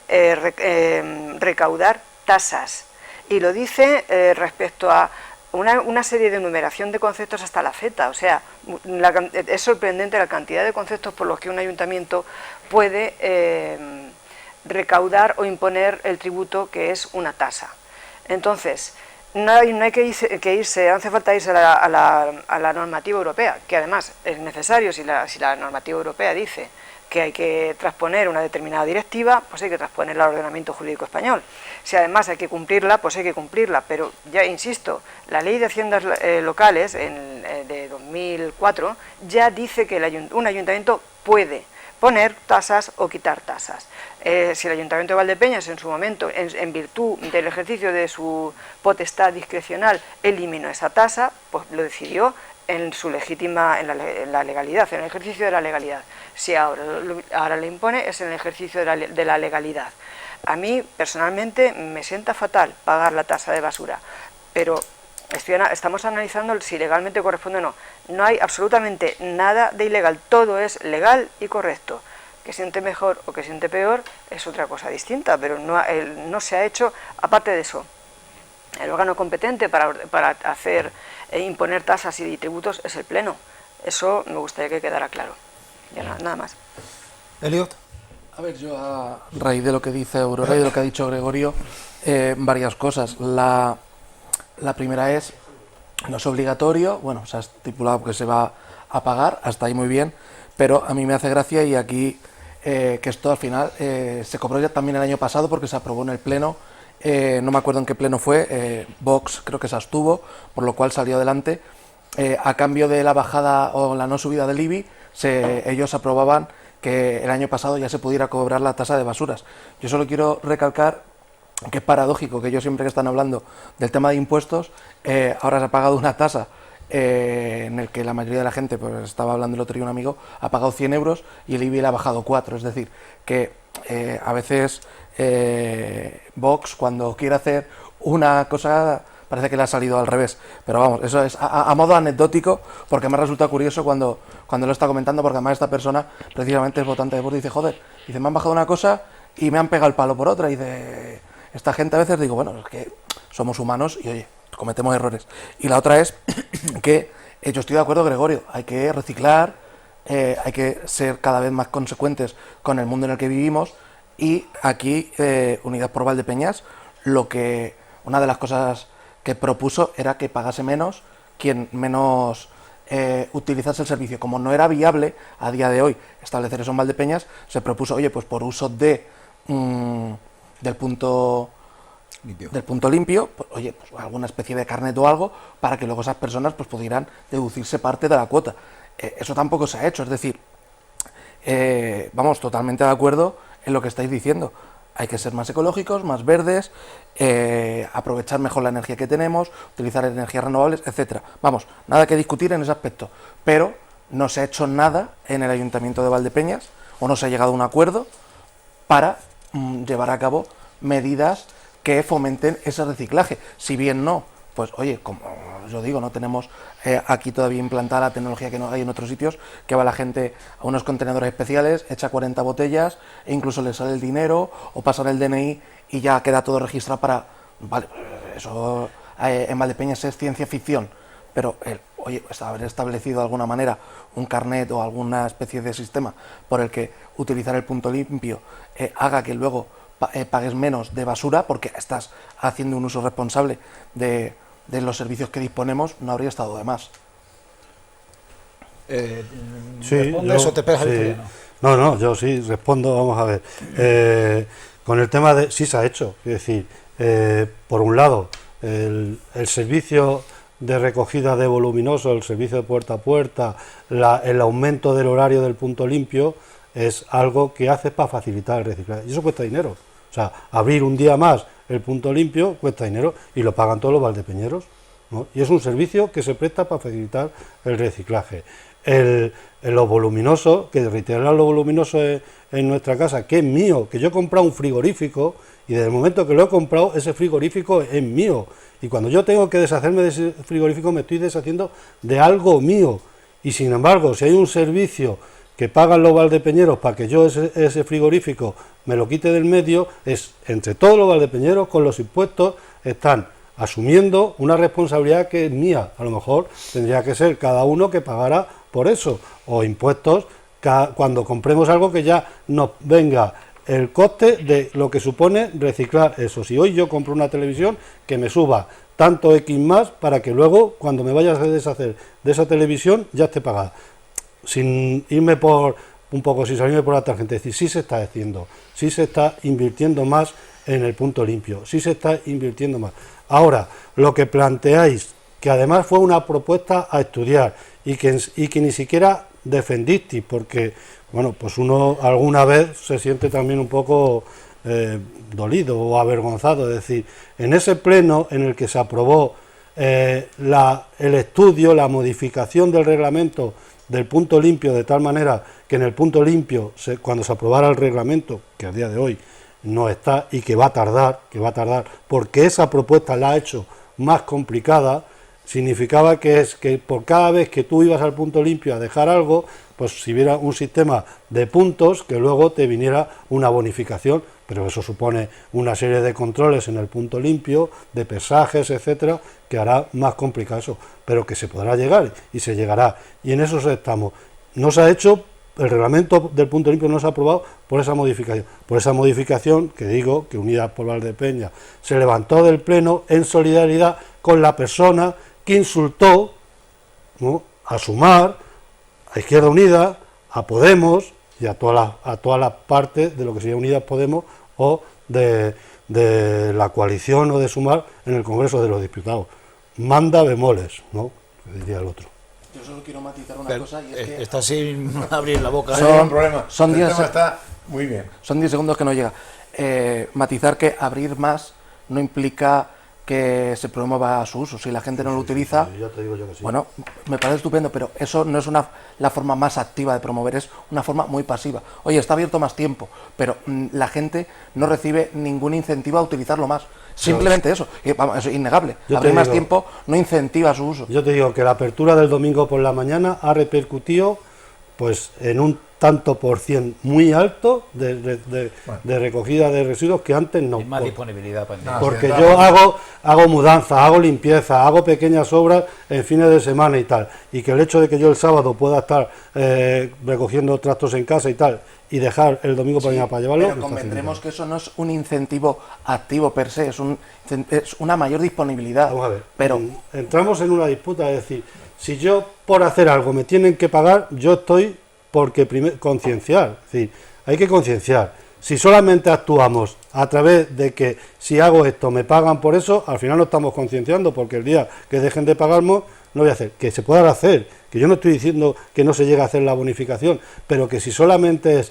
recaudar tasas, y lo dice respecto a una serie de enumeración de conceptos hasta la Z, o sea, es sorprendente la cantidad de conceptos por los que un ayuntamiento puede recaudar o imponer el tributo que es una tasa. Entonces, no hay que irse, hace falta irse a la normativa europea, que además es necesario. Si la normativa europea dice que hay que transponer una determinada directiva, pues hay que transponerla al ordenamiento jurídico español. Si además hay que cumplirla, pues hay que cumplirla, pero ya insisto, la Ley de Haciendas Locales de 2004 ya dice que un ayuntamiento puede poner tasas o quitar tasas. Si el Ayuntamiento de Valdepeñas en su momento, en virtud del ejercicio de su potestad discrecional, eliminó esa tasa, pues lo decidió en su legítima, en la legalidad, en el ejercicio de la legalidad. Si ahora le impone, es en el ejercicio de la legalidad. A mí, personalmente, me sienta fatal pagar la tasa de basura, pero estamos analizando si legalmente corresponde o no. No hay absolutamente nada de ilegal, todo es legal y correcto. Que siente mejor o que siente peor es otra cosa distinta, pero no se ha hecho. Aparte de eso, el órgano competente para hacer imponer tasas y tributos es el Pleno. Eso me gustaría que quedara claro. Ya nada más. Eliot. A ver, yo a raíz de lo que dice Aurora y de lo que ha dicho Gregorio, varias cosas. La primera es, no es obligatorio, bueno, se ha estipulado que se va a pagar, hasta ahí muy bien, pero a mí me hace gracia, y aquí que esto al final se cobró ya también el año pasado porque se aprobó en el Pleno, no me acuerdo en qué Pleno fue, Vox creo que se abstuvo, por lo cual salió adelante, a cambio de la bajada o la no subida del IBI, ellos aprobaban que el año pasado ya se pudiera cobrar la tasa de basuras. Yo solo quiero recalcar que es paradójico que yo siempre que están hablando del tema de impuestos, ahora se ha pagado una tasa en el que la mayoría de la gente, pues estaba hablando el otro día un amigo, ha pagado 100 euros y el IBI le ha bajado 4, es decir, que a veces Vox cuando quiere hacer una cosa parece que le ha salido al revés, pero vamos, eso es a modo anecdótico, porque me ha resultado curioso cuando lo está comentando, porque además esta persona precisamente es votante de Vox y dice, joder, dice, me han bajado una cosa y me han pegado el palo por otra, y dice, esta gente a veces digo, bueno, es que somos humanos y oye, cometemos errores. Y la otra es que yo estoy de acuerdo, Gregorio, hay que reciclar, hay que ser cada vez más consecuentes con el mundo en el que vivimos, y aquí Unidas por Valdepeñas, una de las cosas que propuso era que pagase menos quien menos utilizase el servicio. Como no era viable a día de hoy establecer eso en Valdepeñas, se propuso, oye, pues por uso del punto limpio, pues, oye, pues alguna especie de carnet o algo, para que luego esas personas pues pudieran deducirse parte de la cuota. Eso tampoco se ha hecho, es decir, vamos, totalmente de acuerdo en lo que estáis diciendo. Hay que ser más ecológicos, más verdes, aprovechar mejor la energía que tenemos, utilizar energías renovables, etcétera. Vamos, nada que discutir en ese aspecto, pero no se ha hecho nada en el Ayuntamiento de Valdepeñas, o no se ha llegado a un acuerdo para llevar a cabo medidas que fomenten ese reciclaje. Si bien no, pues oye, como yo digo, no tenemos aquí todavía implantada la tecnología que no hay en otros sitios, que va la gente a unos contenedores especiales, echa 40 botellas e incluso le sale el dinero o pasan el DNI y ya queda todo registrado para... Vale, eso en Valdepeñas es ciencia ficción, pero oye, haber establecido de alguna manera un carnet o alguna especie de sistema por el que utilizar el punto limpio haga que luego pagues menos de basura porque estás haciendo un uso responsable de los servicios que disponemos, no habría estado de más. ¿Respondes o te pegas el terreno? No, yo sí respondo, vamos a ver. Con el tema de... Sí se ha hecho, es decir, por un lado, el servicio de recogida de voluminoso, el servicio de puerta a puerta, el aumento del horario del punto limpio, es algo que hace para facilitar el reciclaje. Y eso cuesta dinero. O sea, abrir un día más el punto limpio cuesta dinero y lo pagan todos los valdepeñeros, ¿no? Y es un servicio que se presta para facilitar el reciclaje. Lo voluminoso, que reiterar lo voluminoso en nuestra casa, que es mío, que yo he comprado un frigorífico y desde el momento que lo he comprado, ese frigorífico es mío. Y cuando yo tengo que deshacerme de ese frigorífico, me estoy deshaciendo de algo mío. Y sin embargo, si hay un servicio que pagan los valdepeñeros para que yo ese frigorífico me lo quite del medio, es entre todos los valdepeñeros con los impuestos están asumiendo una responsabilidad que es mía. A lo mejor tendría que ser cada uno que pagara por eso, o impuestos cuando compremos algo que ya nos venga el coste de lo que supone reciclar eso. Si hoy yo compro una televisión, que me suba tanto X más para que luego cuando me vaya a deshacer de esa televisión ya esté pagada. Sin irme sin salirme por la tangente, es decir, sí se está haciendo, sí se está invirtiendo más en el punto limpio, sí se está invirtiendo más. Ahora, lo que planteáis, que además fue una propuesta a estudiar y que ni siquiera defendisteis, porque, bueno, pues uno alguna vez se siente también un poco dolido o avergonzado, es decir, en ese pleno en el que se aprobó el estudio, la modificación del reglamento del punto limpio, de tal manera que en el punto limpio, cuando se aprobara el reglamento, que a día de hoy no está y que va a tardar, porque esa propuesta la ha hecho más complicada, significaba que por cada vez que tú ibas al punto limpio a dejar algo, pues si hubiera un sistema de puntos, que luego te viniera una bonificación, pero eso supone una serie de controles en el punto limpio, de pesajes, etcétera, que hará más complicado eso, pero que se podrá llegar y se llegará, y en eso estamos. No se ha hecho, el reglamento del punto limpio no se ha aprobado por esa modificación que digo que Unidas por Valdepeñas se levantó del pleno en solidaridad con la persona que insultó, ¿no?, a Sumar, a Izquierda Unida, a Podemos y a todas las partes de lo que sería Unidas Podemos o de la coalición o de Sumar en el Congreso de los Diputados. Manda bemoles, ¿no?, que diría el otro. Yo solo quiero matizar una cosa y es que... Está sin abrir la boca. No hay ningún problema. Son 10 está muy bien. Son 10 segundos que no llega. Matizar que abrir más no implica que se promueva su uso. Si la gente no lo utiliza, ya te digo yo que sí. Bueno, me parece estupendo, pero eso no es la forma más activa de promover, es una forma muy pasiva. Oye, está abierto más tiempo, pero la gente no recibe ningún incentivo a utilizarlo más. Simplemente eso, y, vamos, eso es innegable. Abrir más tiempo no incentiva su uso. Yo te digo que la apertura del domingo por la mañana ha repercutido pues en un tanto por cien muy alto de recogida de residuos que antes no. Hay más disponibilidad para porque yo hago mudanzas, hago limpieza, hago pequeñas obras en fines de semana y tal, y que el hecho de que yo el sábado pueda estar recogiendo trastos en casa y tal, y dejar el domingo por la mañana para llevarlo. Pero convendremos que eso no es un incentivo activo per se, es una mayor disponibilidad. Vamos a ver, pero entramos en una disputa, es decir, si yo por hacer algo me tienen que pagar, yo estoy porque concienciar, es decir, hay que concienciar. Si solamente actuamos a través de que si hago esto me pagan por eso, al final no estamos concienciando, porque el día que dejen de pagarnos, no voy a hacer, que se pueda hacer, que yo no estoy diciendo que no se llegue a hacer la bonificación, pero que si solamente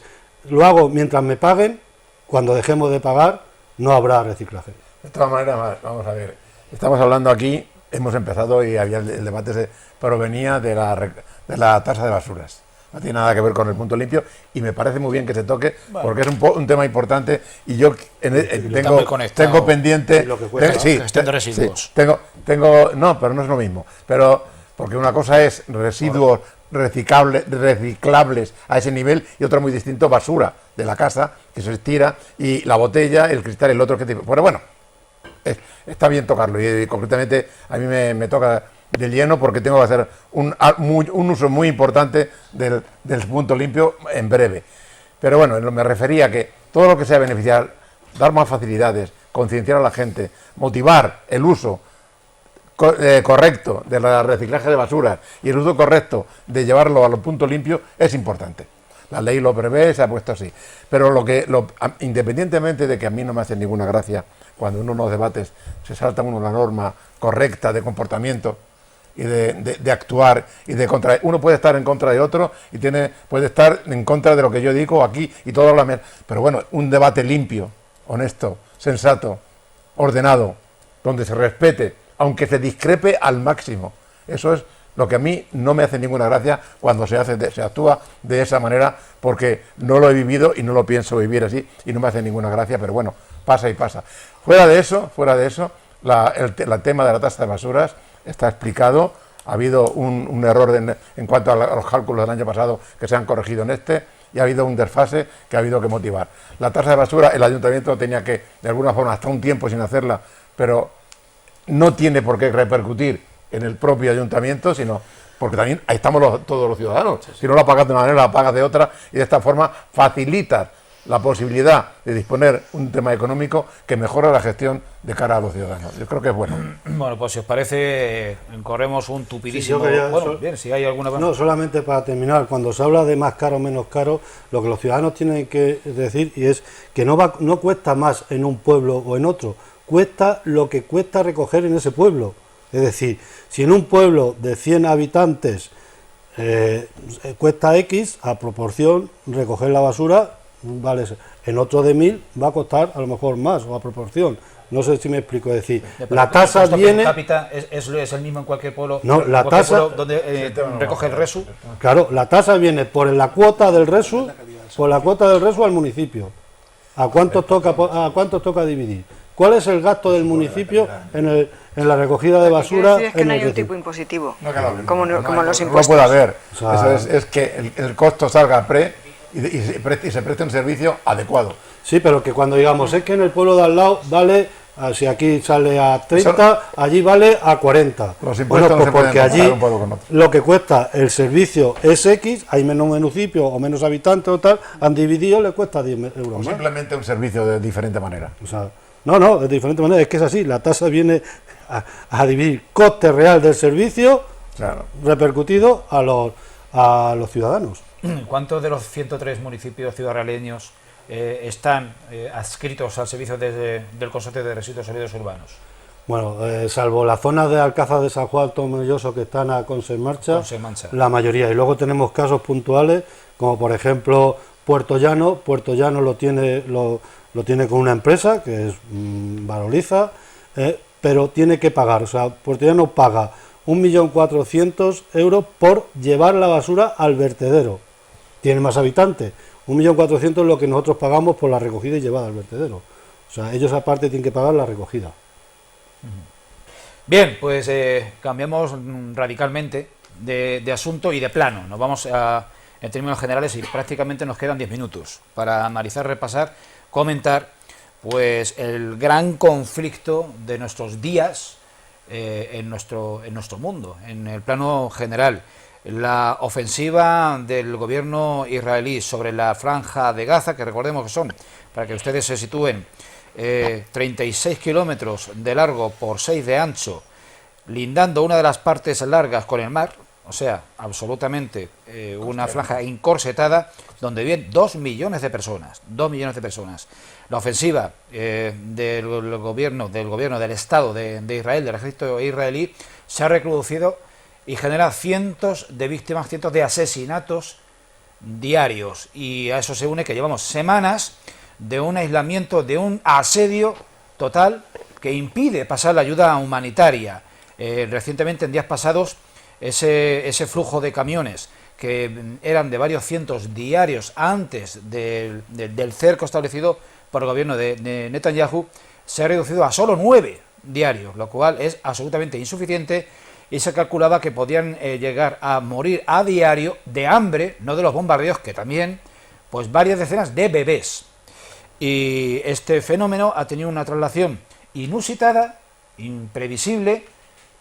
lo hago mientras me paguen, cuando dejemos de pagar, no habrá reciclaje. De todas maneras, vamos a ver, estamos hablando aquí, hemos empezado y había el debate provenía de la tasa de basuras. No tiene nada que ver con el punto limpio y me parece muy bien que se toque, bueno, porque es un tema importante y yo tengo pendiente gestión de residuos. No, pero no es lo mismo. Pero porque una cosa es residuos reciclables a ese nivel y otra muy distinto, basura de la casa que se tira, y la botella, el cristal, el otro que tipo. Pero bueno, está bien tocarlo y concretamente a mí me toca de lleno porque tengo que hacer un uso muy importante del punto limpio en breve. Pero bueno, me refería a que todo lo que sea beneficiar, dar más facilidades, concienciar a la gente, motivar el uso correcto del reciclaje de basuras y el uso correcto de llevarlo a los puntos limpios es importante. La ley lo prevé, se ha puesto así. Pero independientemente de que a mí no me hace ninguna gracia cuando en unos debates se salta uno la norma correcta de comportamiento y de actuar y de contra, uno puede estar en contra de otro y puede estar en contra de lo que yo digo aquí y todo lo demás, pero bueno, un debate limpio, honesto, sensato, ordenado, donde se respete, aunque se discrepe al máximo. Eso es lo que a mí no me hace ninguna gracia cuando se actúa de esa manera, porque no lo he vivido y no lo pienso vivir así y no me hace ninguna gracia, pero bueno, pasa y pasa. Fuera de eso, el tema de la tasa de basuras está explicado. Ha habido un error en cuanto a los cálculos del año pasado que se han corregido en y ha habido un desfase que ha habido que motivar. La tasa de basura, el ayuntamiento tenía que, de alguna forma, hasta un tiempo sin hacerla, pero no tiene por qué repercutir en el propio ayuntamiento, sino porque también ahí estamos todos los ciudadanos. Si no la pagas de una manera, la pagas de otra, y de esta forma facilitas la posibilidad de disponer un tema económico que mejora la gestión de cara a los ciudadanos. Yo creo que es bueno. Bueno, pues si os parece, corremos un tupidísimo... Sí, si hay alguna... No, solamente para terminar, cuando se habla de más caro o menos caro, lo que los ciudadanos tienen que decir y es que no cuesta más en un pueblo o en otro, cuesta lo que cuesta recoger en ese pueblo. Es decir, si en un pueblo de 100 habitantes cuesta X, a proporción recoger la basura, vale, en otro de 1000 va a costar a lo mejor más, o a proporción. No sé si me explico, es decir, la tasa viene... ¿El cápita es el mismo en cualquier pueblo? No, la tasa... ¿Donde recoge el resu? Claro, la tasa viene por la cuota del resu, al municipio. ¿A cuántos toca dividir? ¿Cuál es el gasto del municipio en la recogida de basura? Es que no hay un tipo impositivo, como los impuestos. No puede haber. O sea, eso es que el costo salga y se preste un servicio adecuado. Sí, pero que cuando digamos, es que en el pueblo de al lado vale, si aquí sale a 30, allí vale a 40. Los impuestos bueno, pues no se porque allí un pueblo con otro. Lo que cuesta el servicio es X, hay menos municipios o menos habitantes o tal, han dividido, le cuesta 10 euros más. Simplemente un servicio de diferente manera. O sea, no, de diferente manera, es que es así, la tasa viene a dividir coste real del servicio, claro, repercutido a los ciudadanos. ¿Cuántos de los 103 municipios ciudadrealeños están adscritos al servicio del Consorcio de Residuos Sólidos Urbanos? Bueno, salvo la zona de Alcázar de San Juan, Tomelloso, que están a Conselmarcha, la mayoría. Y luego tenemos casos puntuales, como por ejemplo Puerto Llano. Puerto Llano lo tiene con una empresa, que es Valoriza, pero tiene que pagar. O sea, Puerto Llano paga 1.400.000 euros por llevar la basura al vertedero. Tiene más habitantes. 1.400.000 es lo que nosotros pagamos por la recogida y llevada al vertedero. O sea, ellos aparte tienen que pagar la recogida. Bien, pues cambiamos radicalmente de asunto y de plano. Nos vamos en términos generales y prácticamente nos quedan 10 minutos para analizar, repasar, comentar pues el gran conflicto de nuestros días en nuestro mundo, en el plano general. La ofensiva del gobierno israelí sobre la franja de Gaza, que recordemos que son, para que ustedes se sitúen, 36 kilómetros de largo por 6 de ancho, lindando una de las partes largas con el mar, o sea, absolutamente una franja encorsetada, donde viven 2 millones de personas, 2 millones de personas. La ofensiva del gobierno del Estado de Israel, del ejército israelí, se ha recrudecido y genera cientos de víctimas, cientos de asesinatos diarios, y a eso se une que llevamos semanas de un aislamiento, de un asedio total que impide pasar la ayuda humanitaria. Recientemente, en días pasados, ese flujo de camiones que eran de varios cientos diarios antes del cerco establecido por el gobierno de Netanyahu, se ha reducido a solo 9 diarios, lo cual es absolutamente insuficiente, y se calculaba que podían llegar a morir a diario de hambre, no de los bombardeos, que también, pues varias decenas de bebés. Y este fenómeno ha tenido una traslación inusitada, imprevisible,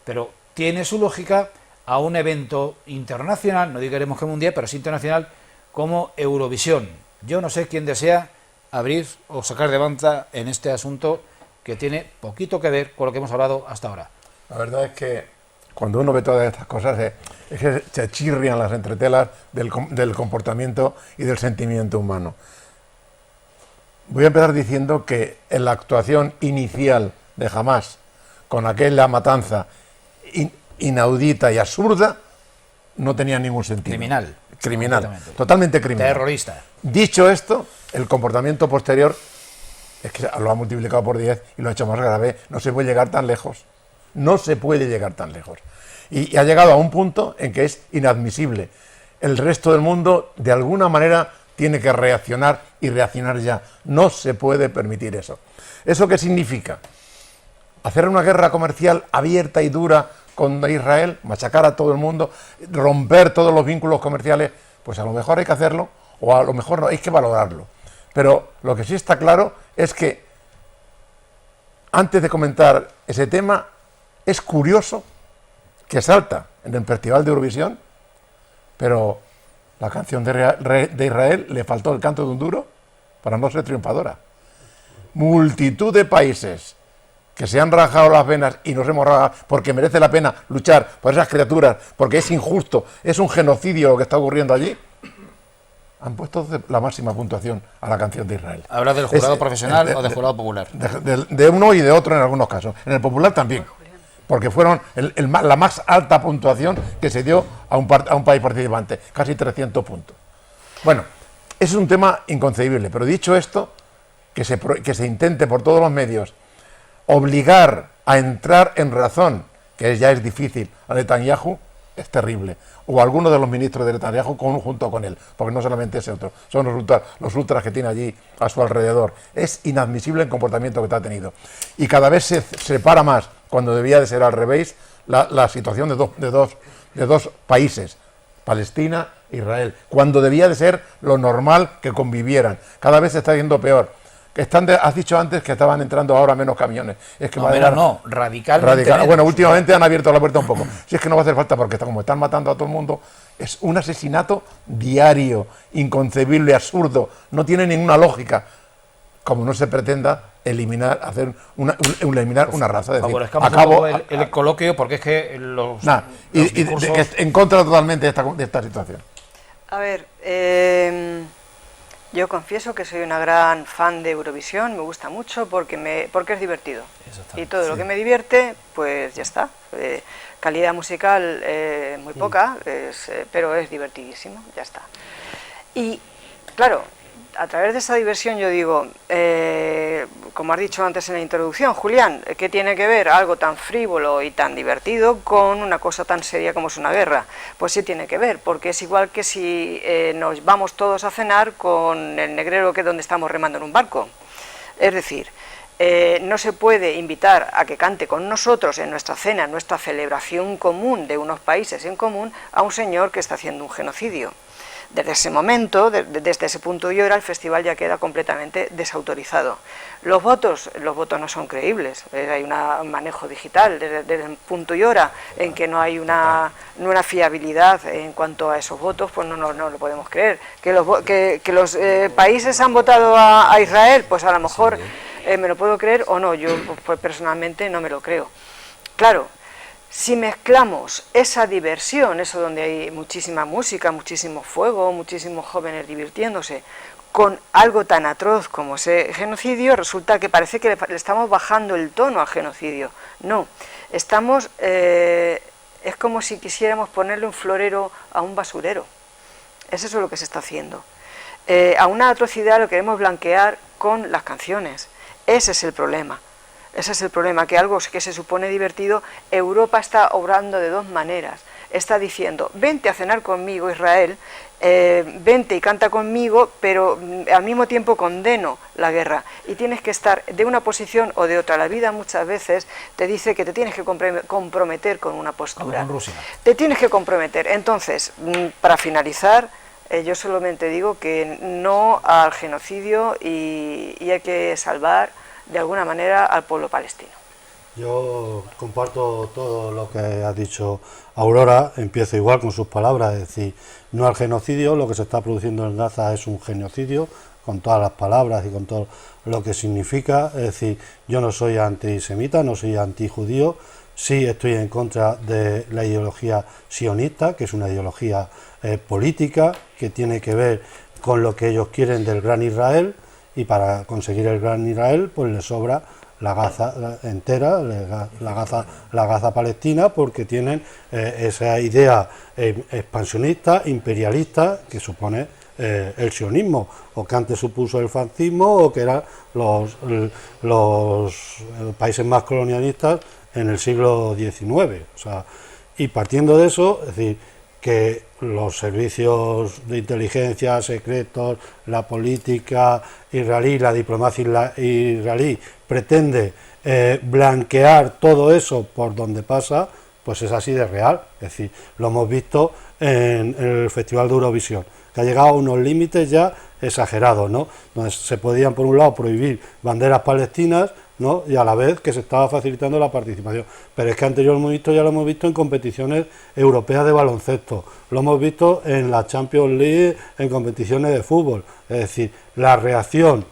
pero tiene su lógica a un evento internacional, no diremos que mundial, pero sí internacional, como Eurovisión. Yo no sé quién desea abrir o sacar de banda en este asunto que tiene poquito que ver con lo que hemos hablado hasta ahora. La verdad es que cuando uno ve todas estas cosas, es que se chirrian las entretelas del comportamiento y del sentimiento humano. Voy a empezar diciendo que en la actuación inicial de Hamás, con aquella matanza inaudita y absurda, no tenía ningún sentido. Criminal, totalmente criminal. Terrorista. Dicho esto, el comportamiento posterior es que lo ha multiplicado por 10 y lo ha hecho más grave. No se puede llegar tan lejos. No se puede llegar tan lejos. Y ha llegado a un punto en que es inadmisible. El resto del mundo, de alguna manera, tiene que reaccionar y reaccionar ya. No se puede permitir eso. ¿Eso qué significa? Hacer una guerra comercial abierta y dura con Israel, machacar a todo el mundo, romper todos los vínculos comerciales, pues a lo mejor hay que hacerlo, o a lo mejor no, hay que valorarlo. Pero lo que sí está claro es que, antes de comentar ese tema, es curioso que salta en el Festival de Eurovisión, pero la canción de Israel le faltó el canto de un duro para no ser triunfadora. Multitud de países que se han rajado las venas y nos hemos rajado porque merece la pena luchar por esas criaturas, porque es injusto, es un genocidio lo que está ocurriendo allí, han puesto la máxima puntuación a la canción de Israel. ¿Hablas del jurado profesional o del jurado popular? De uno y de otro en algunos casos. En el popular también, porque fueron la más alta puntuación que se dio a un país participante, casi 300 puntos. Bueno, es un tema inconcebible, pero dicho esto, que se intente por todos los medios obligar a entrar en razón, que ya es difícil, a Netanyahu, es terrible. O a alguno de los ministros de Netanyahu junto con él, porque no solamente ese otro, son los ultras que tiene allí a su alrededor. Es inadmisible el comportamiento que ha tenido. Y cada vez se separa más, cuando debía de ser al revés, la situación de dos países, Palestina e Israel, cuando debía de ser lo normal que convivieran. Cada vez se está yendo peor. Has dicho antes que estaban entrando ahora menos camiones. Es que radicalmente. Bueno, últimamente han abierto la puerta un poco. Si es que no va a hacer falta, porque como están matando a todo el mundo, es un asesinato diario, inconcebible, absurdo, no tiene ninguna lógica, como no se pretenda eliminar una raza. Acabo el coloquio, porque es que los discursos... en contra totalmente de esta situación. A ver, Yo confieso que soy una gran fan de Eurovisión, me gusta mucho porque es divertido. Y todo lo que me divierte, pues ya está. Calidad musical muy poca, pero es divertidísimo, ya está. Y claro, a través de esa diversión yo digo, como has dicho antes en la introducción, Julián, ¿qué tiene que ver algo tan frívolo y tan divertido con una cosa tan seria como es una guerra? Pues sí tiene que ver, porque es igual que si nos vamos todos a cenar con el negrero que es donde estamos remando en un barco. Es decir, no se puede invitar a que cante con nosotros en nuestra cena, en nuestra celebración común de unos países en común, a un señor que está haciendo un genocidio. Desde ese momento, desde ese punto y hora, el festival ya queda completamente desautorizado. Los votos no son creíbles, hay un manejo digital desde el punto y hora en que no hay una fiabilidad en cuanto a esos votos, pues no lo podemos creer. Que los países han votado a Israel, pues a lo mejor me lo puedo creer o no, yo pues, personalmente no me lo creo. Claro. Si mezclamos esa diversión, eso donde hay muchísima música, muchísimo fuego, muchísimos jóvenes divirtiéndose, con algo tan atroz como ese genocidio, resulta que parece que le estamos bajando el tono al genocidio. No, es como si quisiéramos ponerle un florero a un basurero. Es eso lo que se está haciendo. A una atrocidad lo queremos blanquear con las canciones. Ese es el problema. Ese es el problema, que algo que se supone divertido, Europa está obrando de dos maneras. Está diciendo, vente a cenar conmigo, Israel, vente y canta conmigo, pero al mismo tiempo condeno la guerra. Y tienes que estar de una posición o de otra. La vida muchas veces te dice que te tienes que comprometer con una postura. Como con Rusia. Te tienes que comprometer. Entonces, para finalizar, yo solamente digo que no al genocidio y hay que salvar de alguna manera al pueblo palestino. Yo comparto todo lo que ha dicho Aurora, empiezo igual con sus palabras, es decir, no al genocidio, lo que se está produciendo en Gaza es un genocidio, con todas las palabras y con todo lo que significa, es decir, yo no soy antisemita, no soy antijudío, sí estoy en contra de la ideología sionista, que es una ideología política, que tiene que ver con lo que ellos quieren del Gran Israel, y para conseguir el Gran Israel pues les sobra la Gaza entera, la Gaza palestina, porque tienen esa idea expansionista, imperialista, que supone el sionismo, o que antes supuso el fascismo, o que eran los países más colonialistas en el siglo XIX. O sea, y partiendo de eso, es decir, que los servicios de inteligencia secretos, la política israelí, la diplomacia israelí pretende blanquear todo eso por donde pasa, pues es así de real. Es decir, lo hemos visto en el Festival de Eurovisión, que ha llegado a unos límites ya exagerados, ¿no? Donde se podían, por un lado, prohibir banderas palestinas, ¿no? Y a la vez que se estaba facilitando la participación. Pero es que anteriormente ya lo hemos visto en competiciones europeas de baloncesto, lo hemos visto en la Champions League, en competiciones de fútbol. Es decir, la reacción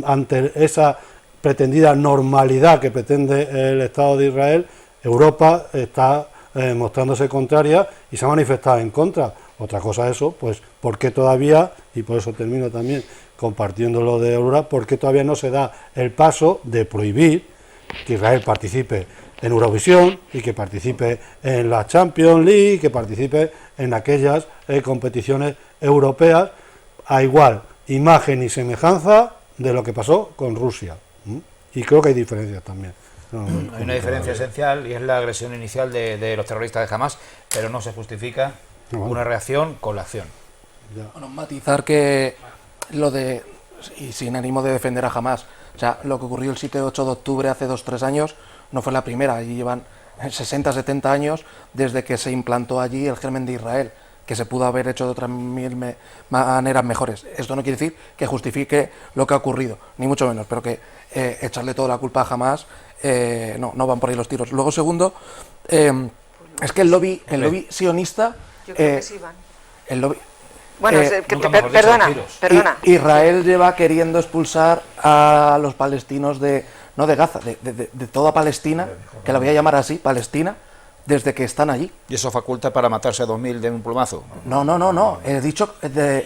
ante esa pretendida normalidad que pretende el Estado de Israel, Europa está mostrándose contraria y se ha manifestado en contra. Otra cosa eso, pues, ¿por qué todavía, y por eso termino también compartiendo lo de Aurora, por qué todavía no se da el paso de prohibir que Israel participe en Eurovisión y que participe en la Champions League, que participe en aquellas competiciones europeas a igual imagen y semejanza de lo que pasó con Rusia? Y creo que hay diferencias también. Hay una diferencia esencial y es la agresión inicial de los terroristas de Hamas, pero no se justifica una reacción con la acción. Bueno, matizar que lo de, y sin ánimo de defender a Hamas, o sea, lo que ocurrió el 7 y 8 de octubre hace 2-3 años no fue la primera, y llevan 60-70 años desde que se implantó allí el germen de Israel, que se pudo haber hecho de otras mil maneras mejores. Esto no quiere decir que justifique lo que ha ocurrido, ni mucho menos, pero que echarle toda la culpa a Hamas, no van por ahí los tiros. Luego, segundo, es que el lobby sionista... Yo creo que sí van. El lobby... Bueno, perdona. Israel lleva queriendo expulsar a los palestinos no de Gaza, de toda Palestina, que la voy a llamar así, Palestina, desde que están allí. ¿Y eso faculta para matarse a 2.000 de un plumazo? No. He dicho,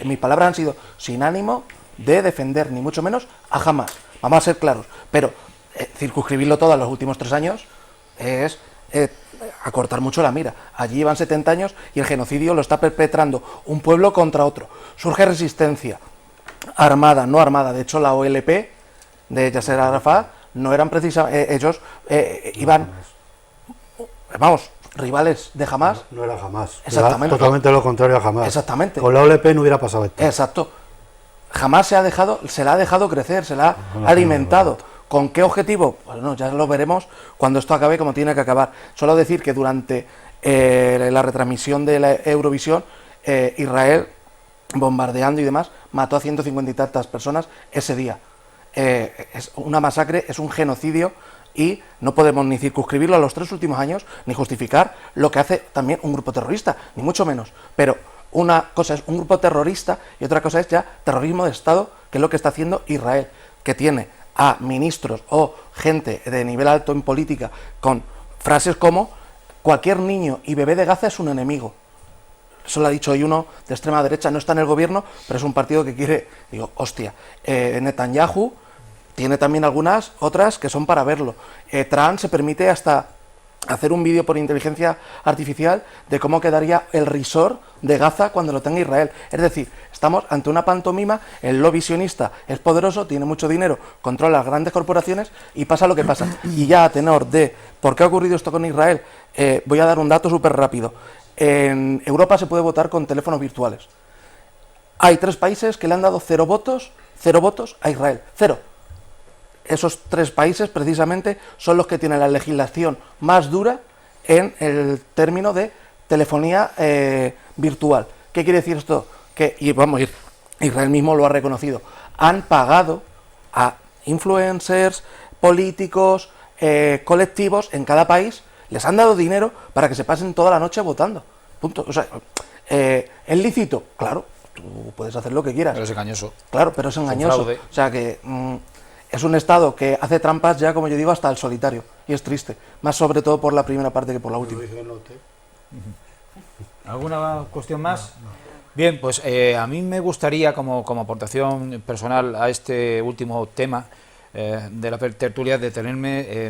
mis palabras han sido sin ánimo de defender, ni mucho menos, a Hamás. Vamos a ser claros. Pero circunscribirlo todo a los últimos 3 años es acortar mucho la mira. Allí llevan 70 años y el genocidio lo está perpetrando un pueblo contra otro. Surge resistencia armada, no armada. De hecho, la OLP de Yasser Arafat no eran precisamente... ellos iban... Vamos, rivales de Hamás. No era Hamás. Exactamente. Era totalmente lo contrario a Hamás. Exactamente. Con la OLP no hubiera pasado esto. Exacto. Hamás se la ha dejado crecer, se la ha alimentado. ¿Con qué objetivo? Bueno, ya lo veremos cuando esto acabe como tiene que acabar. Solo decir que durante la retransmisión de la Eurovisión, Israel, bombardeando y demás, mató a 150 y tantas personas ese día. Es una masacre, es un genocidio y no podemos ni circunscribirlo a los 3 últimos años, ni justificar lo que hace también un grupo terrorista, ni mucho menos. Pero una cosa es un grupo terrorista y otra cosa es ya terrorismo de Estado, que es lo que está haciendo Israel, que tiene a ministros o gente de nivel alto en política con frases como cualquier niño y bebé de Gaza es un enemigo. Eso lo ha dicho hoy uno de extrema derecha, no está en el gobierno, pero es un partido que quiere, digo, hostia, Netanyahu tiene también algunas otras que son para verlo. Trump se permite hasta hacer un vídeo por inteligencia artificial de cómo quedaría el resort de Gaza cuando lo tenga Israel. Es decir, estamos ante una pantomima, el lobby sionista es poderoso, tiene mucho dinero, controla las grandes corporaciones y pasa lo que pasa. Y ya a tenor de por qué ha ocurrido esto con Israel, voy a dar un dato súper rápido. En Europa se puede votar con teléfonos virtuales. Hay 3 países que le han dado 0 votos a Israel. 0. Esos 3 países precisamente son los que tienen la legislación más dura en el término de telefonía virtual. ¿Qué quiere decir esto? Que, y vamos, Israel mismo lo ha reconocido, han pagado a influencers, políticos, colectivos en cada país, les han dado dinero para que se pasen toda la noche votando. Punto. O sea, ¿es lícito? Claro, tú puedes hacer lo que quieras. Pero es engañoso. Claro, pero es engañoso. O sea que... es un Estado que hace trampas ya, como yo digo, hasta el solitario. Y es triste. Más sobre todo por la primera parte que por la última. ¿Alguna cuestión más? Bien, pues a mí me gustaría, como aportación personal a este último tema de la tertulia, detenerme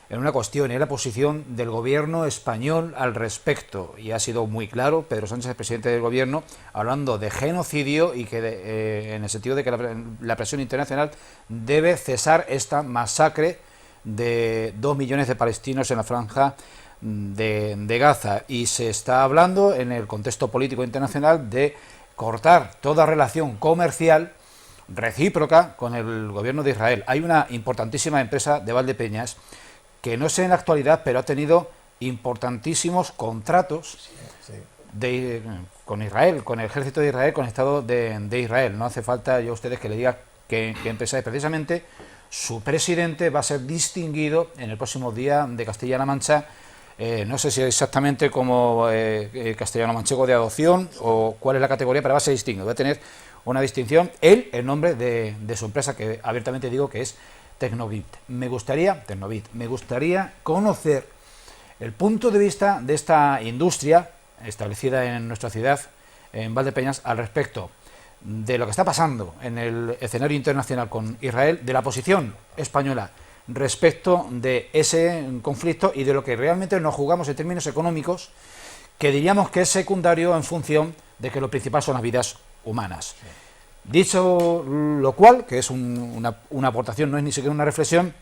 en una cuestión, es la posición del gobierno español al respecto. Y ha sido muy claro Pedro Sánchez, el presidente del gobierno, hablando de genocidio y que en el sentido de que la presión internacional debe cesar esta masacre de 2 millones de palestinos en la franja de Gaza. Y se está hablando en el contexto político internacional de cortar toda relación comercial recíproca con el gobierno de Israel. Hay una importantísima empresa de Valdepeñas que no sé en la actualidad, pero ha tenido importantísimos contratos con Israel, con el ejército de Israel, con el Estado de Israel. No hace falta yo a ustedes que le diga qué empresa es. Precisamente su presidente va a ser distinguido en el próximo día de Castilla-La Mancha, no sé si exactamente como castellano-manchego de adopción o cuál es la categoría, pero va a ser distinguido, va a tener una distinción, él, el nombre de su empresa, que abiertamente digo que es Tecnovit. Me gustaría conocer el punto de vista de esta industria establecida en nuestra ciudad, en Valdepeñas, al respecto de lo que está pasando en el escenario internacional con Israel, de la posición española respecto de ese conflicto y de lo que realmente nos jugamos en términos económicos, que diríamos que es secundario en función de que lo principal son las vidas humanas. Dicho lo cual, que es una aportación, no es ni siquiera una reflexión,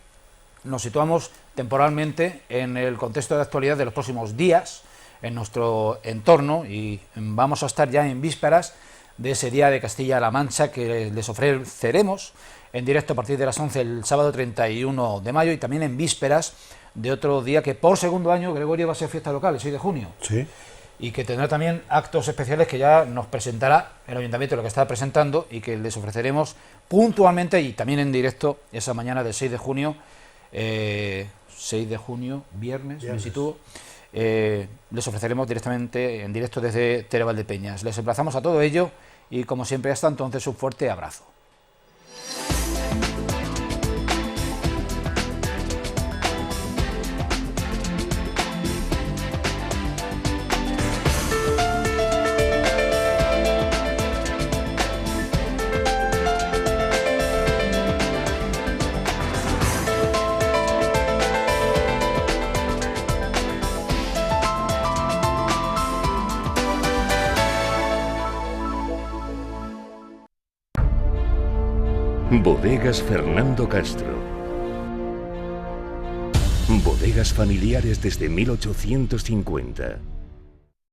nos situamos temporalmente en el contexto de actualidad de los próximos días, en nuestro entorno, y vamos a estar ya en vísperas de ese día de Castilla-La Mancha que les ofreceremos en directo a partir de las 11 el sábado 31 de mayo, y también en vísperas de otro día que por segundo año, Gregorio, va a ser fiesta local, el 6 de junio. Sí. Y que tendrá también actos especiales que ya nos presentará el Ayuntamiento, lo que está presentando, y que les ofreceremos puntualmente y también en directo esa mañana del 6 de junio, 6 de junio, viernes. Me sitúo, les ofreceremos directamente en directo desde Valdepeñas. Les emplazamos a todo ello y, como siempre, hasta entonces, un fuerte abrazo. Bodegas Fernando Castro. Bodegas familiares desde 1850.